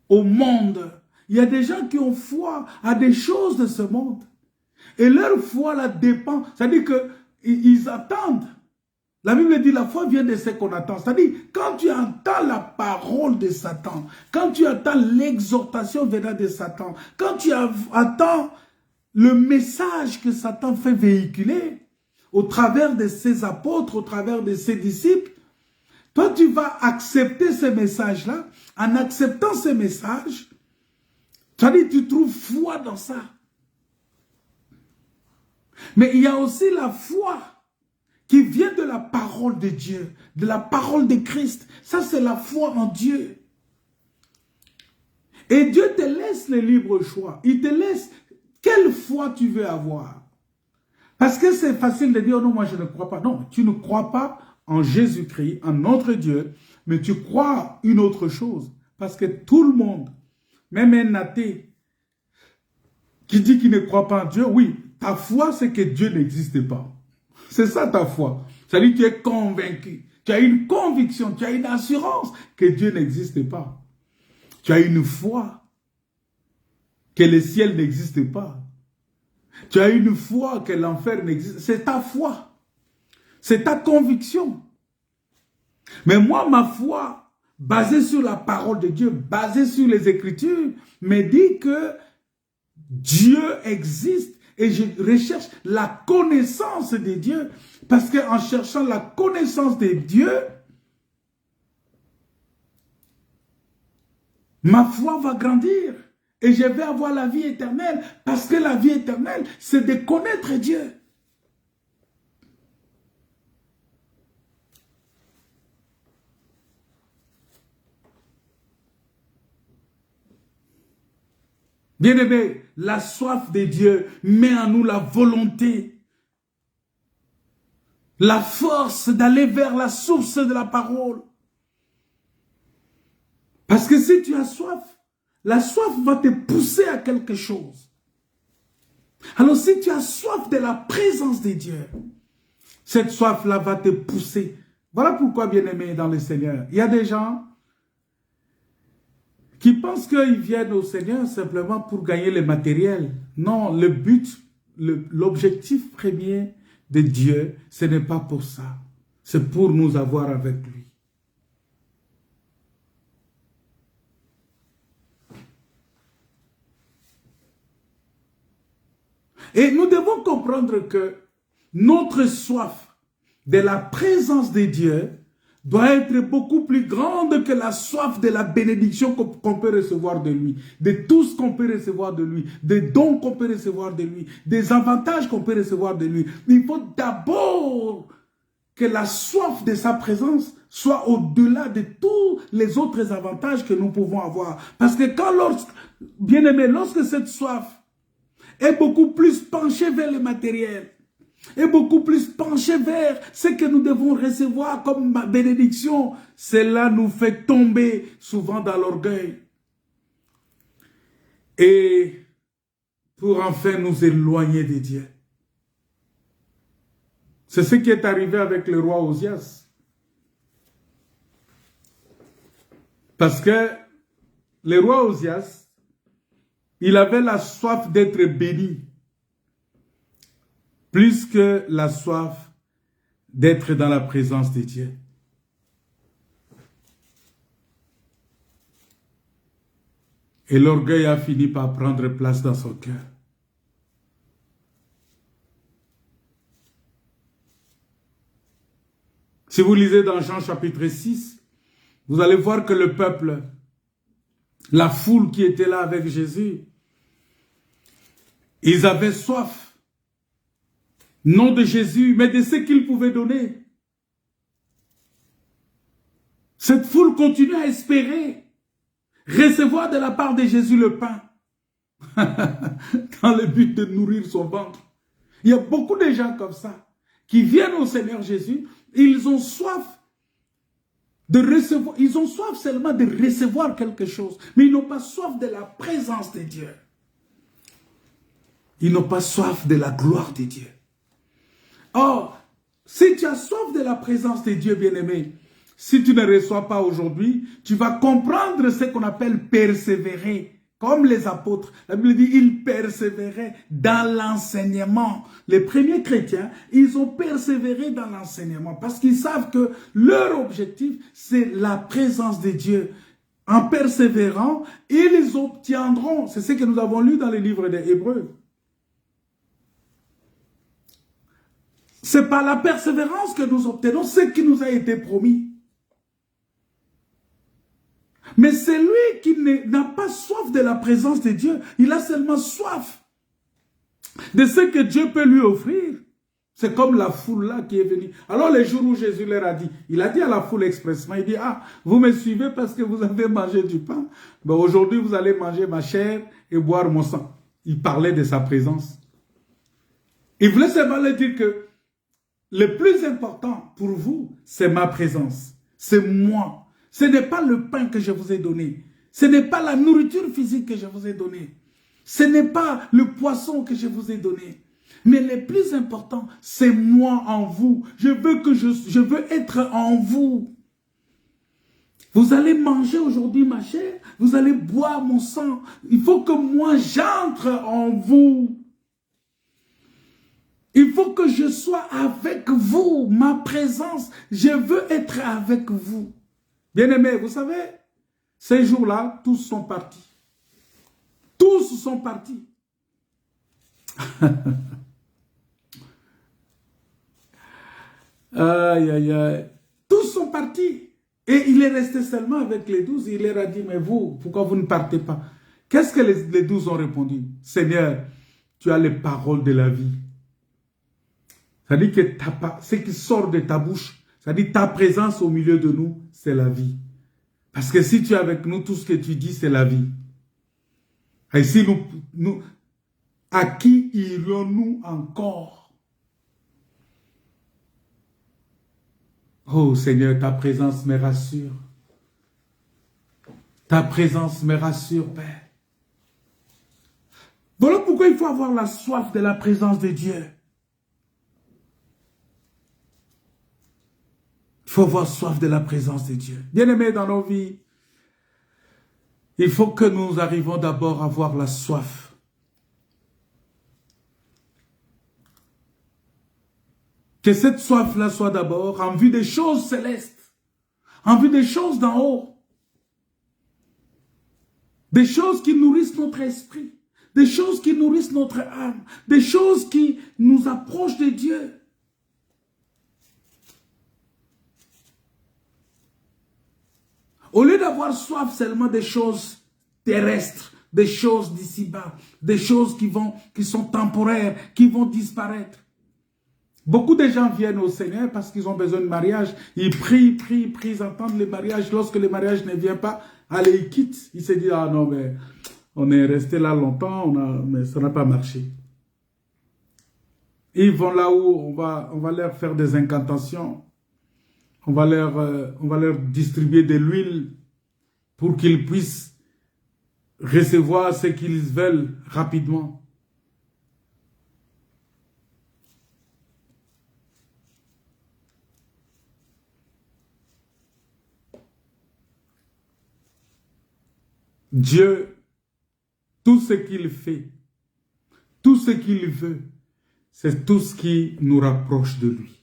au monde. Il y a des gens qui ont foi à des choses de ce monde. Et leur foi là dépend. C'est-à-dire qu'ils attendent. La Bible dit la foi vient de ce qu'on attend. C'est-à-dire quand tu entends la parole de Satan, quand tu entends l'exhortation venant de Satan, quand tu entends le message que Satan fait véhiculer au travers de ses apôtres, au travers de ses disciples, toi tu vas accepter ce message-là. En acceptant ce message, c'est-à-dire tu trouves foi dans ça. Mais il y a aussi la foi qui vient de la parole de Dieu, de la parole de Christ. Ça, c'est la foi en Dieu. Et Dieu te laisse le libre choix. Il te laisse quelle foi tu veux avoir. Parce que c'est facile de dire, oh non, moi je ne crois pas. Non, tu ne crois pas en Jésus-Christ, en notre Dieu, mais tu crois une autre chose. Parce que tout le monde, même un athée, qui dit qu'il ne croit pas en Dieu, oui, ta foi, c'est que Dieu n'existe pas. C'est ça ta foi. C'est-à-dire que tu es convaincu. Tu as une conviction, tu as une assurance que Dieu n'existe pas. Tu as une foi que le ciel n'existe pas. Tu as une foi que l'enfer n'existe pas. C'est ta foi. C'est ta conviction. Mais moi, ma foi, basée sur la parole de Dieu, basée sur les Écritures, me dit que Dieu existe. Et je recherche la connaissance de Dieu. Parce qu'en cherchant la connaissance de Dieu, ma foi va grandir. Et je vais avoir la vie éternelle. Parce que la vie éternelle, c'est de connaître Dieu. Bien-aimé, la soif de Dieu met en nous la volonté, la force d'aller vers la source de la parole. Parce que si tu as soif, la soif va te pousser à quelque chose. Alors si tu as soif de la présence de Dieu, cette soif-là va te pousser. Voilà pourquoi, bien-aimé dans le Seigneur, il y a des gens qui pensent qu'ils viennent au Seigneur simplement pour gagner le matériel. Non, le but, l'objectif premier de Dieu, ce n'est pas pour ça. C'est pour nous avoir avec lui. Et nous devons comprendre que notre soif de la présence de Dieu doit être beaucoup plus grande que la soif de la bénédiction qu'on peut recevoir de lui, de tout ce qu'on peut recevoir de lui, des dons qu'on peut recevoir de lui, des avantages qu'on peut recevoir de lui. Il faut d'abord que la soif de sa présence soit au-delà de tous les autres avantages que nous pouvons avoir. Parce que bien aimé, lorsque cette soif est beaucoup plus penché vers le matériel, est beaucoup plus penché vers ce que nous devons recevoir comme bénédiction. Cela nous fait tomber souvent dans l'orgueil. Et pour enfin nous éloigner de Dieu. C'est ce qui est arrivé avec le roi Osias. Parce que le roi Osias, il avait la soif d'être béni, plus que la soif d'être dans la présence de Dieu. Et l'orgueil a fini par prendre place dans son cœur. Si vous lisez dans Jean chapitre 6, vous allez voir que le peuple, la foule qui était là avec Jésus, ils avaient soif, non de Jésus, mais de ce qu'il pouvait donner. Cette foule continue à espérer recevoir de la part de Jésus le pain, dans le but de nourrir son ventre. Il y a beaucoup de gens comme ça, qui viennent au Seigneur Jésus, ils ont soif de recevoir, ils ont soif seulement de recevoir quelque chose, mais ils n'ont pas soif de la présence de Dieu. Ils n'ont pas soif de la gloire de Dieu. Or, si tu as soif de la présence de Dieu, bien-aimé, si tu ne reçois pas aujourd'hui, tu vas comprendre ce qu'on appelle persévérer. Comme les apôtres, la Bible dit, ils persévéraient dans l'enseignement. Les premiers chrétiens, ils ont persévéré dans l'enseignement parce qu'ils savent que leur objectif, c'est la présence de Dieu. En persévérant, ils obtiendront. C'est ce que nous avons lu dans les livres des Hébreux. C'est par la persévérance que nous obtenons ce qui nous a été promis. Mais celui qui n'a pas soif de la présence de Dieu, il a seulement soif de ce que Dieu peut lui offrir. C'est comme la foule là qui est venue. Alors les jours où Jésus leur a dit, il a dit à la foule expressement, il dit, ah, vous me suivez parce que vous avez mangé du pain. Ben, aujourd'hui vous allez manger ma chair et boire mon sang. Il parlait de sa présence. Il voulait seulement leur dire que le plus important pour vous, c'est ma présence. C'est moi. Ce n'est pas le pain que je vous ai donné. Ce n'est pas la nourriture physique que je vous ai donnée. Ce n'est pas le poisson que je vous ai donné. Mais le plus important, c'est moi en vous. Je veux être en vous. Vous allez manger aujourd'hui ma chair. Vous allez boire mon sang. Il faut que moi j'entre en vous. Il faut que je sois avec vous. Ma présence, je veux être avec vous. Bien-aimés, vous savez, ces jours-là, tous sont partis. Tous sont partis. Aïe, aïe, aïe. Tous sont partis. Et il est resté seulement avec les 12. Il leur a dit, mais vous, pourquoi vous ne partez pas? Qu'est-ce que les 12 ont répondu? Seigneur, tu as les paroles de la vie. Ça dit que ce qui sort de ta bouche, ça dit ta présence au milieu de nous, c'est la vie. Parce que si tu es avec nous, tout ce que tu dis, c'est la vie. Et si à qui irons-nous encore? Oh Seigneur, ta présence me rassure. Ta présence me rassure, Père. Voilà pourquoi il faut avoir la soif de la présence de Dieu. Il faut avoir soif de la présence de Dieu. Bien-aimés, dans nos vies, il faut que nous arrivions d'abord à avoir la soif. Que cette soif-là soit d'abord en vue des choses célestes, en vue des choses d'en haut, des choses qui nourrissent notre esprit, des choses qui nourrissent notre âme, des choses qui nous approchent de Dieu. Au lieu d'avoir soif seulement des choses terrestres, des choses d'ici-bas, des choses qui sont temporaires, qui vont disparaître. Beaucoup de gens viennent au Seigneur parce qu'ils ont besoin de mariage. Ils prient, ils entendent le mariage. Lorsque le mariage ne vient pas, allez, ils quittent. Ils se disent, ah non, mais on est resté là longtemps, mais ça n'a pas marché. Ils vont là où on va leur faire des incantations. On va leur distribuer de l'huile pour qu'ils puissent recevoir ce qu'ils veulent rapidement. Dieu, tout ce qu'il fait, tout ce qu'il veut, c'est tout ce qui nous rapproche de lui.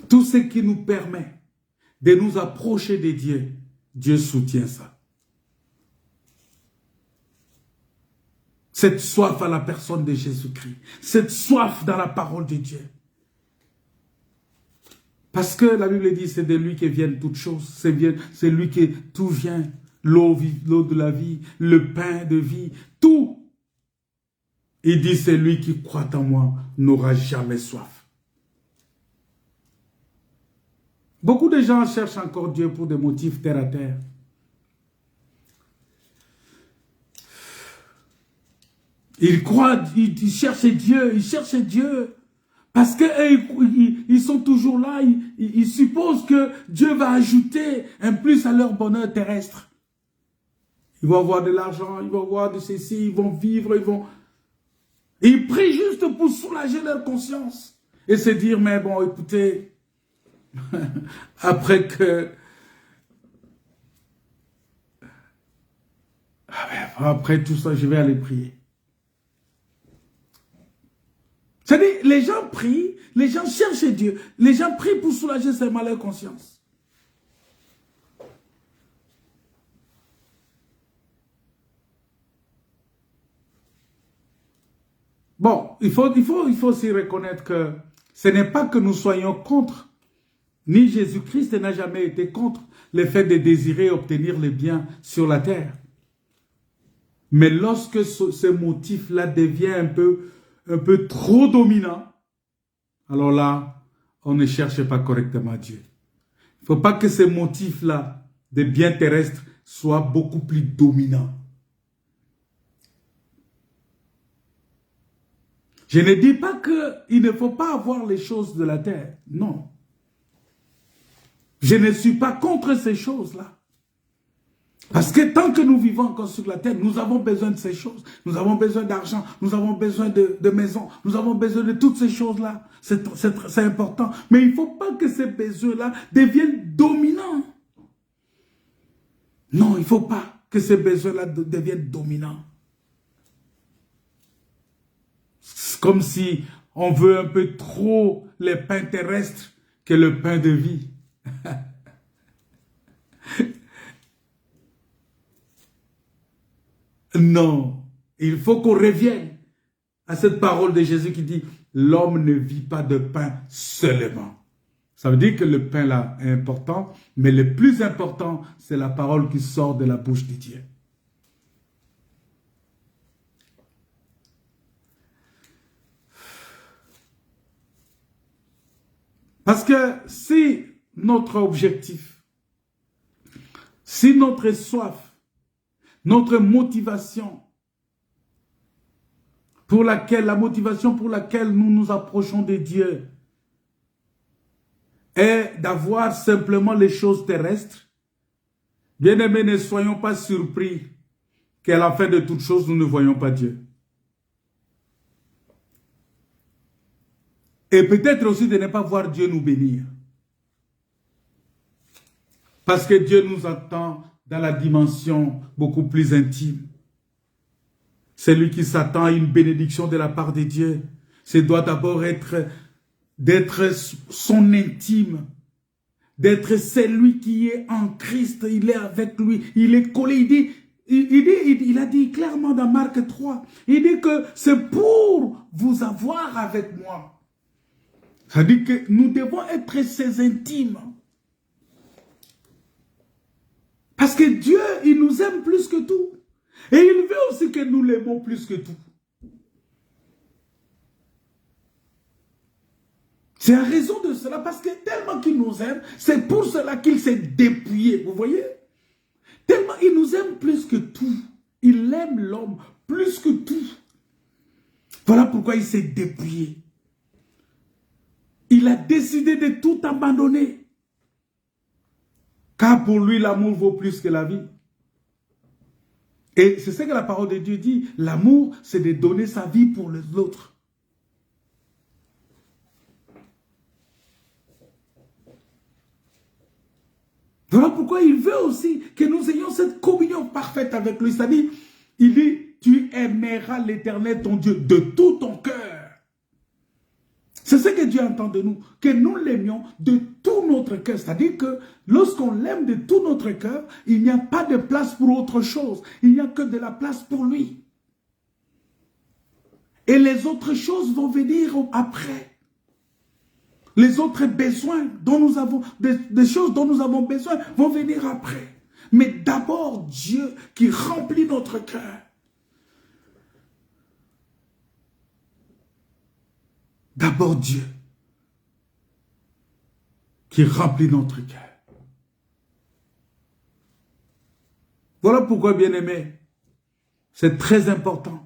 Tout ce qui nous permet de nous approcher de Dieu, Dieu soutient ça. Cette soif à la personne de Jésus-Christ, cette soif dans la parole de Dieu. Parce que la Bible dit, c'est de lui que viennent toutes choses, c'est lui que tout vient, l'eau de la vie, le pain de vie, tout. Il dit, c'est lui qui croit en moi, n'aura jamais soif. Beaucoup de gens cherchent encore Dieu pour des motifs terre à terre. Ils croient, ils cherchent Dieu. Parce qu'ils sont toujours là, ils supposent que Dieu va ajouter un plus à leur bonheur terrestre. Ils vont avoir de l'argent, ils vont avoir de ceci, ils vont vivre, Ils prient juste pour soulager leur conscience. Et se dire, mais bon, écoutez, après tout ça, je vais aller prier. C'est-à-dire, les gens prient, les gens cherchent Dieu, les gens prient pour soulager ces malheurs conscience. Bon, il faut aussi reconnaître que ce n'est pas que nous soyons contre, ni Jésus-Christ n'a jamais été contre le fait de désirer obtenir les biens sur la terre. Mais lorsque ce motif-là devient un peu trop dominant, alors là, on ne cherche pas correctement Dieu. Il ne faut pas que ce motif-là des biens terrestres soit beaucoup plus dominant. Je ne dis pas qu'il ne faut pas avoir les choses de la terre. Non. Je ne suis pas contre ces choses-là. Parce que tant que nous vivons encore sur la terre, nous avons besoin de ces choses. Nous avons besoin d'argent, nous avons besoin de maisons, nous avons besoin de toutes ces choses-là. C'est important. Mais il ne faut pas que ces besoins-là deviennent dominants. Non, il ne faut pas que ces besoins-là deviennent dominants. C'est comme si on veut un peu trop les pains terrestres que le pain de vie. Non, il faut qu'on revienne à cette parole de Jésus qui dit « L'homme ne vit pas de pain seulement ». Ça veut dire que le pain là est important, mais le plus important, c'est la parole qui sort de la bouche de Dieu. Parce que si notre objectif, si notre soif, notre motivation la motivation pour laquelle nous nous approchons de Dieu est d'avoir simplement les choses terrestres, bien-aimés, ne soyons pas surpris qu'à la fin de toutes choses, nous ne voyons pas Dieu. Et peut-être aussi de ne pas voir Dieu nous bénir. Parce que Dieu nous attend dans la dimension beaucoup plus intime. Celui qui s'attend à une bénédiction de la part de Dieu, ce doit d'abord être d'être son intime, d'être celui qui est en Christ, il est avec lui, il est collé. Il a dit clairement dans Marc 3, il dit que c'est pour vous avoir avec moi. Ça dit que nous devons être ses intimes. Parce que Dieu, il nous aime plus que tout. Et il veut aussi que nous l'aimons plus que tout. C'est à raison de cela, parce que tellement qu'il nous aime, c'est pour cela qu'il s'est dépouillé. Vous voyez? Tellement il nous aime plus que tout. Il aime l'homme plus que tout. Voilà pourquoi il s'est dépouillé. Il a décidé de tout abandonner. Car pour lui, l'amour vaut plus que la vie. Et c'est ce que la parole de Dieu dit. L'amour, c'est de donner sa vie pour les autres. Voilà pourquoi il veut aussi que nous ayons cette communion parfaite avec lui. C'est-à-dire, il dit, tu aimeras l'Éternel, ton Dieu, de tout ton cœur. C'est ce que Dieu entend de nous, que nous l'aimions de tout notre cœur. C'est-à-dire que lorsqu'on l'aime de tout notre cœur, il n'y a pas de place pour autre chose. Il n'y a que de la place pour lui. Et les autres choses vont venir après. Les autres besoins dont nous avons, des choses dont nous avons besoin vont venir après. Mais d'abord Dieu qui remplit notre cœur. D'abord Dieu qui remplit notre cœur. Voilà pourquoi, bien-aimé, c'est très important.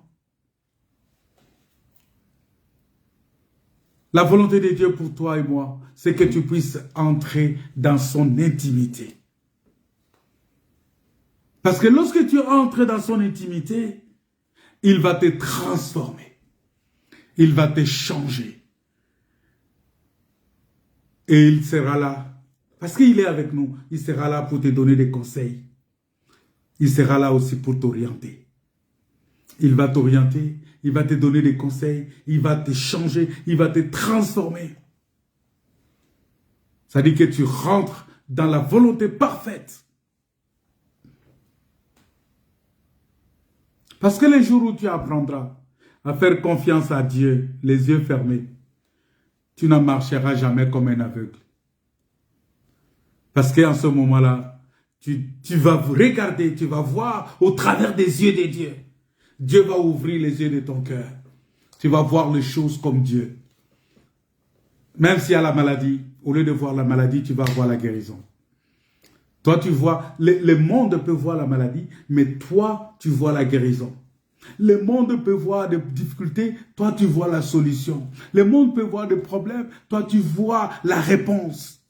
La volonté de Dieu pour toi et moi, c'est que tu puisses entrer dans son intimité. Parce que lorsque tu entres dans son intimité, il va te transformer. Il va te changer. Et il sera là. Parce qu'il est avec nous. Il sera là pour te donner des conseils. Il sera là aussi pour t'orienter. Il va t'orienter. Il va te donner des conseils. Il va te changer. Il va te transformer. Ça dit que tu rentres dans la volonté parfaite. Parce que les jours où tu apprendras à faire confiance à Dieu, les yeux fermés, tu ne marcheras jamais comme un aveugle. Parce qu'en ce moment-là, tu vas regarder, tu vas voir au travers des yeux de Dieu. Dieu va ouvrir les yeux de ton cœur. Tu vas voir les choses comme Dieu. Même s'il y a la maladie, au lieu de voir la maladie, tu vas voir la guérison. Toi, tu vois, le monde peut voir la maladie, mais toi, tu vois la guérison. Le monde peut voir des difficultés, toi, tu vois la solution. Le monde peut voir des problèmes, toi, tu vois la réponse.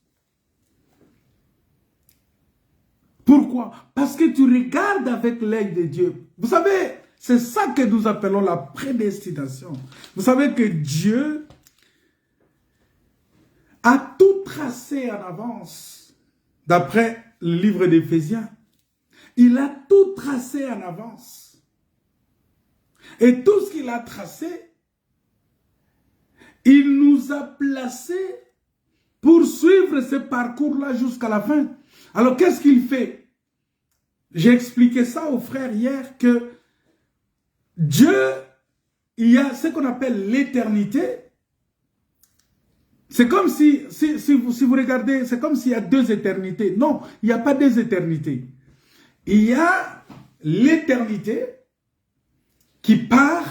Pourquoi? Parce que tu regardes avec l'œil de Dieu. Vous savez, c'est ça que nous appelons la prédestination. Vous savez que Dieu a tout tracé en avance. D'après le livre d'Éphésiens, il a tout tracé en avance. Et tout ce qu'il a tracé, il nous a placés pour suivre ce parcours-là jusqu'à la fin. Alors, qu'est-ce qu'il fait? J'ai expliqué ça aux frères hier que Dieu, il y a ce qu'on appelle l'éternité. C'est comme si vous regardez, c'est comme s'il y a deux éternités. Non, il n'y a pas deux éternités. Il y a l'éternité qui part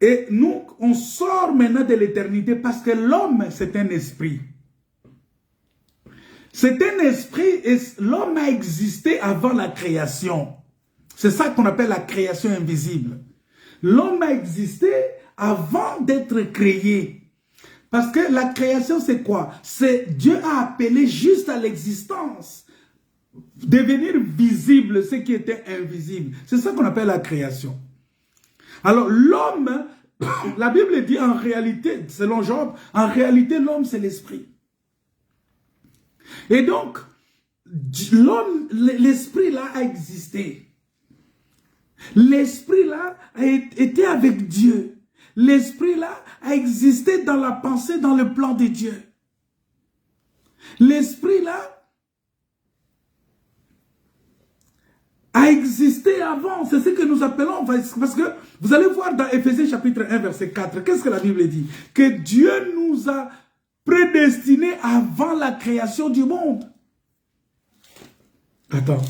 et nous, on sort maintenant de l'éternité parce que l'homme, c'est un esprit. C'est un esprit et l'homme a existé avant la création. C'est ça qu'on appelle la création invisible. L'homme a existé avant d'être créé. Parce que la création, c'est quoi? C'est Dieu a appelé juste à l'existence. Devenir visible ce qui était invisible. C'est ça qu'on appelle la création. Alors l'homme, la Bible dit en réalité, selon Job, en réalité l'homme c'est l'esprit. Et donc, l'homme, l'esprit là a existé. L'esprit là a été avec Dieu. L'esprit là a existé dans la pensée, dans le plan de Dieu. L'esprit là a existé avant. C'est ce que nous appelons, parce que vous allez voir dans Éphésiens chapitre 1 verset 4, qu'est-ce que la Bible dit? Que Dieu nous a prédestinés avant la création du monde. Attends.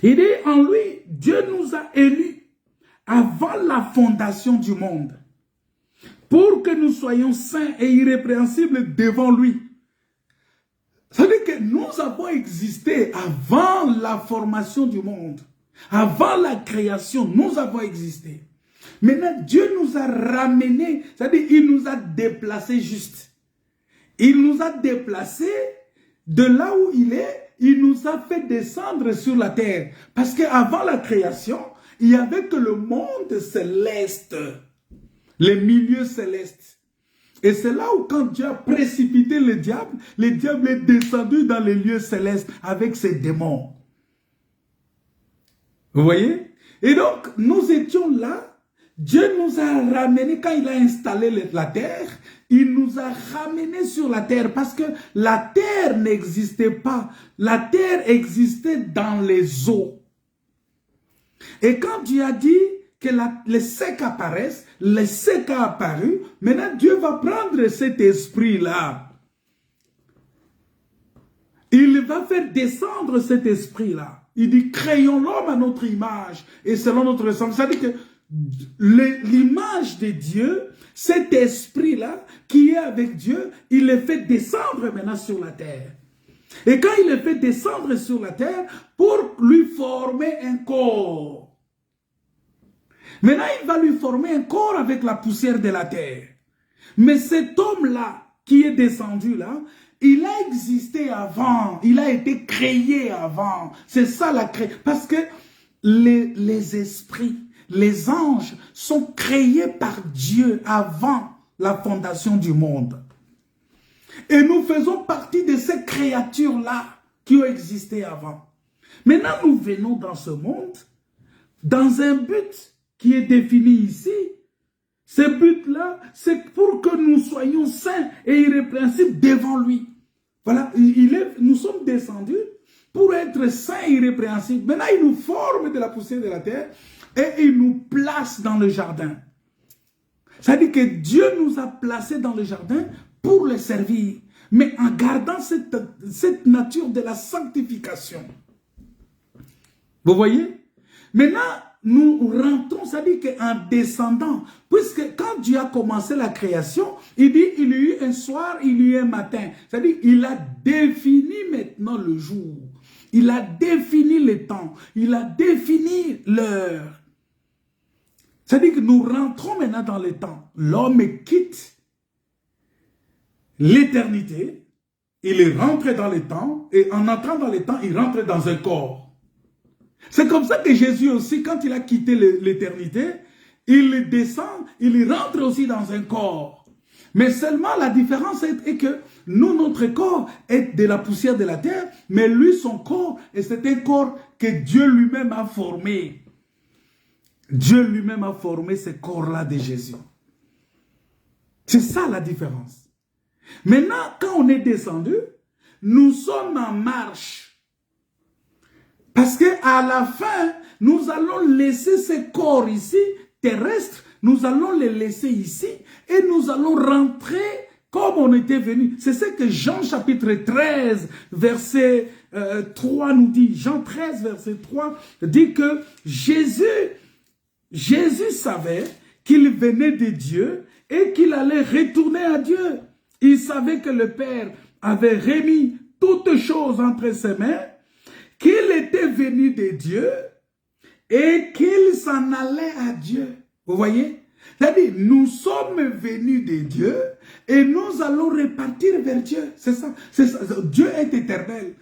Il dit en lui, Dieu nous a élus avant la fondation du monde, pour que nous soyons saints et irrépréhensibles devant lui. Ça veut dire que nous avons existé avant la formation du monde. Avant la création, nous avons existé. Maintenant, Dieu nous a ramenés, c'est-à-dire il nous a déplacés juste. Il nous a déplacés de là où il est, il nous a fait descendre sur la terre. Parce qu'avant la création, il n'y avait que le monde céleste, les milieux célestes. Et c'est là où quand Dieu a précipité le diable est descendu dans les lieux célestes avec ses démons. Vous voyez? Et donc, nous étions là. Dieu nous a ramenés, quand il a installé la terre, il nous a ramenés sur la terre parce que la terre n'existait pas. La terre existait dans les eaux. Et quand Dieu a dit que les secs apparaissent, les secs a apparu, maintenant Dieu va prendre cet esprit-là. Il va faire descendre cet esprit-là. Il dit, créons l'homme à notre image et selon notre ressemblance. C'est-à-dire que l'image de Dieu, cet esprit-là qui est avec Dieu, il le fait descendre maintenant sur la terre. Et quand il le fait descendre sur la terre, pour lui former un corps. Maintenant, il va lui former un corps avec la poussière de la terre. Mais cet homme-là, qui est descendu là, il a existé avant, il a été créé avant. C'est ça la création. Parce que les esprits, les anges sont créés par Dieu avant la fondation du monde. Et nous faisons partie de ces créatures-là qui ont existé avant. Maintenant, nous venons dans ce monde, dans un but qui est défini ici. Ce but-là, c'est pour que nous soyons saints et irrépréhensibles devant lui. Voilà, nous sommes descendus pour être saints et irrépréhensibles. Maintenant, il nous forme de la poussière de la terre et il nous place dans le jardin. C'est-à-dire que Dieu nous a placés dans le jardin pour le servir, mais en gardant cette nature de la sanctification. Vous voyez? Maintenant, nous rentrons, c'est-à-dire qu'en descendant, puisque quand Dieu a commencé la création, il dit, il y a eu un soir, il y a eu un matin. C'est-à-dire, il a défini maintenant le jour. Il a défini le temps. Il a défini l'heure. C'est-à-dire que nous rentrons maintenant dans le temps. L'homme quitte l'éternité, il est rentré dans le temps, et en entrant dans le temps, il rentre dans un corps. C'est comme ça que Jésus aussi, quand il a quitté l'éternité, il descend, il rentre aussi dans un corps. Mais seulement la différence est que nous, notre corps est de la poussière de la terre, mais lui, son corps, et c'est un corps que Dieu lui-même a formé. Dieu lui-même a formé ce corps-là de Jésus. C'est ça la différence. Maintenant, quand on est descendu, nous sommes en marche. Parce qu'à la fin, nous allons laisser ces corps ici, terrestres, nous allons les laisser ici et nous allons rentrer comme on était venu. C'est ce que Jean chapitre 13, verset 3 nous dit. Jean 13, verset 3 dit que Jésus savait qu'il venait de Dieu et qu'il allait retourner à Dieu. Il savait que le Père avait remis toutes choses entre ses mains, qu'il était venu de Dieu et qu'il s'en allait à Dieu. Vous voyez? C'est-à-dire, nous sommes venus de Dieu et nous allons repartir vers Dieu. C'est ça. Dieu est éternel.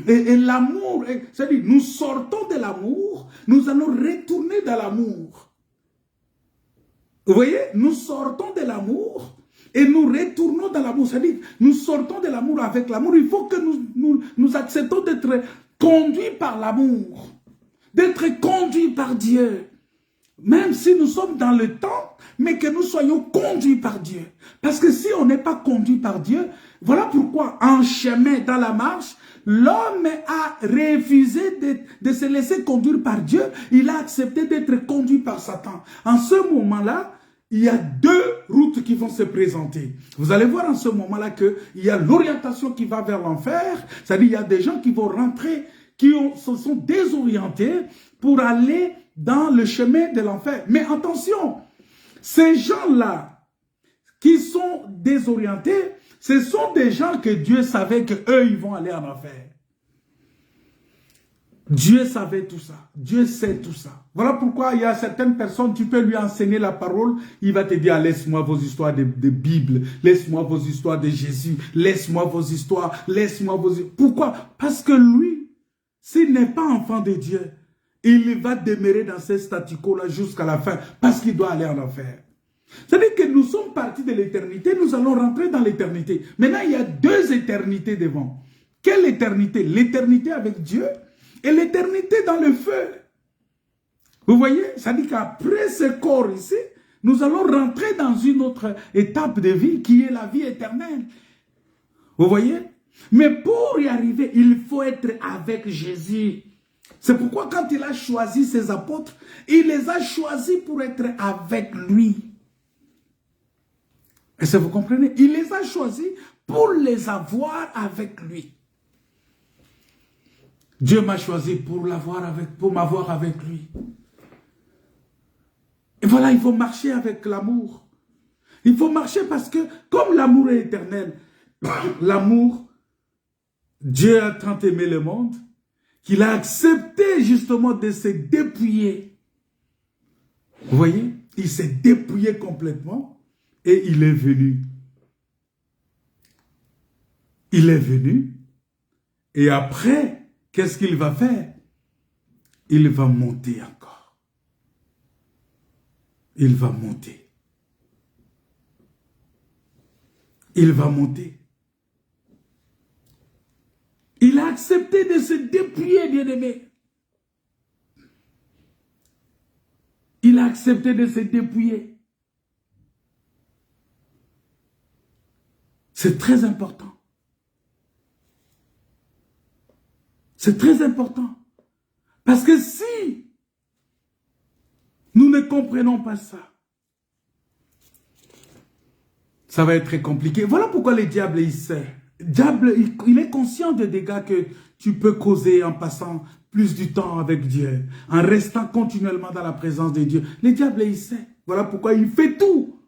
Et l'amour, c'est-à-dire, nous sortons de l'amour, nous allons retourner dans l'amour. Vous voyez? Nous sortons de l'amour et nous retournons dans l'amour. C'est-à-dire, nous sortons de l'amour avec l'amour. Il faut que nous acceptons d'être conduits par l'amour, d'être conduits par Dieu. Même si nous sommes dans le temps, mais que nous soyons conduits par Dieu. Parce que si on n'est pas conduit par Dieu, voilà pourquoi en chemin, dans la marche, l'homme a refusé de se laisser conduire par Dieu. Il a accepté d'être conduit par Satan. En ce moment-là, il y a deux routes qui vont se présenter. Vous allez voir en ce moment-là qu'il y a l'orientation qui va vers l'enfer. C'est-à-dire qu'il y a des gens qui vont rentrer, se sont désorientés pour aller dans le chemin de l'enfer. Mais attention, ces gens-là qui sont désorientés, Ce sont des gens que Dieu savait qu'eux, ils vont aller en enfer. Dieu savait tout ça. Dieu sait tout ça. Voilà pourquoi il y a certaines personnes, tu peux lui enseigner la parole, il va te dire, laisse-moi vos histoires de Bible, laisse-moi vos histoires de Jésus, laisse-moi vos histoires, laisse-moi vos... Pourquoi? Parce que lui, s'il n'est pas enfant de Dieu, il va demeurer dans ce statu quo-là jusqu'à la fin, parce qu'il doit aller en enfer. C'est-à-dire que nous sommes partis de l'éternité, nous allons rentrer dans l'éternité. Maintenant, il y a deux éternités devant. Quelle éternité? L'éternité avec Dieu et l'éternité dans le feu. Vous voyez? Ça dit qu'après ce corps ici, nous allons rentrer dans une autre étape de vie qui est la vie éternelle. Vous voyez? Mais pour y arriver, il faut être avec Jésus. C'est pourquoi quand il a choisi ses apôtres, il les a choisis pour être avec lui. Est-ce que vous comprenez? Il les a choisis pour les avoir avec lui. Dieu m'a choisi pour m'avoir avec lui. Et voilà, il faut marcher avec l'amour. Il faut marcher parce que, comme l'amour est éternel, l'amour, Dieu a tant aimé le monde, qu'il a accepté justement de se dépouiller. Vous voyez? Il s'est dépouillé complètement et il est venu. Il est venu et après, qu'est-ce qu'il va faire? Il va monter encore. Il va monter. Il va monter. Il a accepté de se dépouiller, bien-aimé. Il a accepté de se dépouiller. C'est très important. C'est très important. Parce que si nous ne comprenons pas ça, ça va être très compliqué. Voilà pourquoi le diable, il sait. Le diable, il est conscient des dégâts que tu peux causer en passant plus du temps avec Dieu, en restant continuellement dans la présence de Dieu. Le diable, il sait. Voilà pourquoi il fait tout.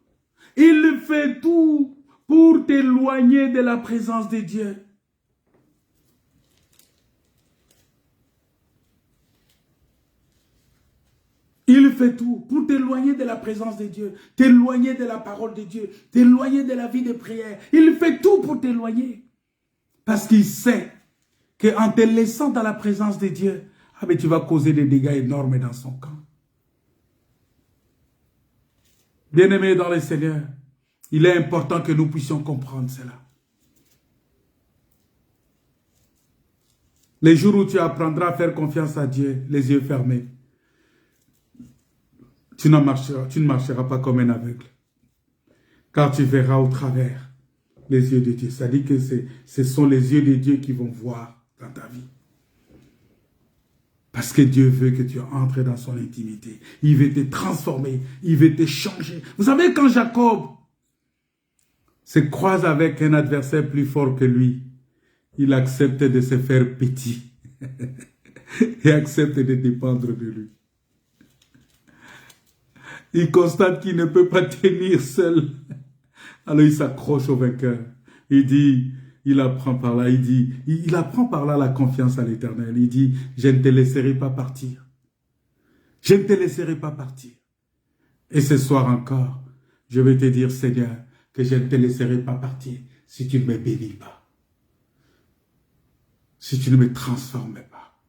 Il fait tout pour t'éloigner de la présence de Dieu. Il fait tout pour t'éloigner de la présence de Dieu, t'éloigner de la parole de Dieu, t'éloigner de la vie de prière. Il fait tout pour t'éloigner. Parce qu'il sait qu'en te laissant dans la présence de Dieu, mais tu vas causer des dégâts énormes dans son camp. Bien-aimés dans le Seigneur, il est important que nous puissions comprendre cela. Les jours où tu apprendras à faire confiance à Dieu, les yeux fermés, tu ne marcheras pas comme un aveugle. Car tu verras au travers les yeux de Dieu. Ça dit que ce sont les yeux de Dieu qui vont voir dans ta vie. Parce que Dieu veut que tu entres dans son intimité. Il veut te transformer. Il veut te changer. Vous savez, quand Jacob se croise avec un adversaire plus fort que lui, il accepte de se faire petit. Et accepte de dépendre de lui. Il constate qu'il ne peut pas tenir seul. Alors il s'accroche au vainqueur. Il dit, il apprend par là, il apprend par là la confiance à l'Éternel. Il dit, je ne te laisserai pas partir. Je ne te laisserai pas partir. Et ce soir encore, je vais te dire, Seigneur, que je ne te laisserai pas partir si tu ne me bénis pas. Si tu ne me transformes pas.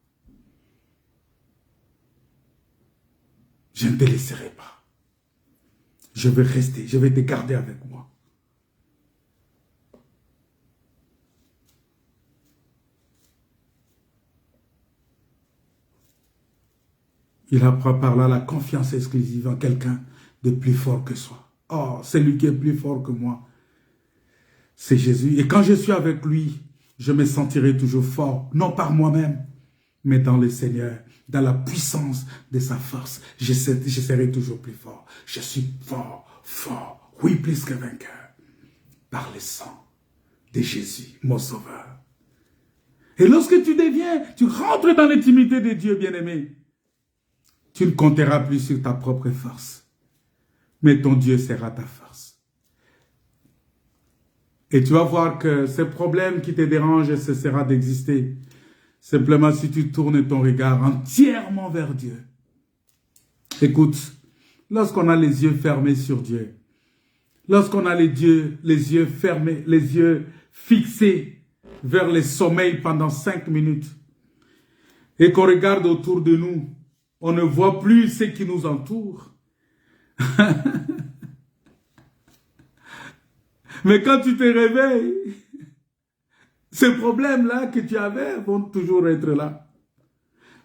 Je ne te laisserai pas. Je vais rester, je vais te garder avec moi. Il apprend par là la confiance exclusive en quelqu'un de plus fort que soi. Oh, celui qui est plus fort que moi, c'est Jésus. Et quand je suis avec lui, je me sentirai toujours fort, non par moi-même, mais dans le Seigneur, dans la puissance de sa force. Je serai toujours plus fort. Je suis fort, fort, oui, plus que vainqueur, par le sang de Jésus, mon sauveur. Et lorsque tu rentres dans l'intimité de Dieu, bien-aimé, tu ne compteras plus sur ta propre force, mais ton Dieu sera ta force. Et tu vas voir que ces problèmes qui te dérangent cessera d'exister. Simplement si tu tournes ton regard entièrement vers Dieu. Écoute, lorsqu'on a les yeux fermés sur Dieu, lorsqu'on a les yeux fermés, les yeux fixés vers le sommeil pendant 5 minutes, et qu'on regarde autour de nous, on ne voit plus ce qui nous entoure. Mais quand tu te réveilles, ces problèmes-là que tu avais vont toujours être là.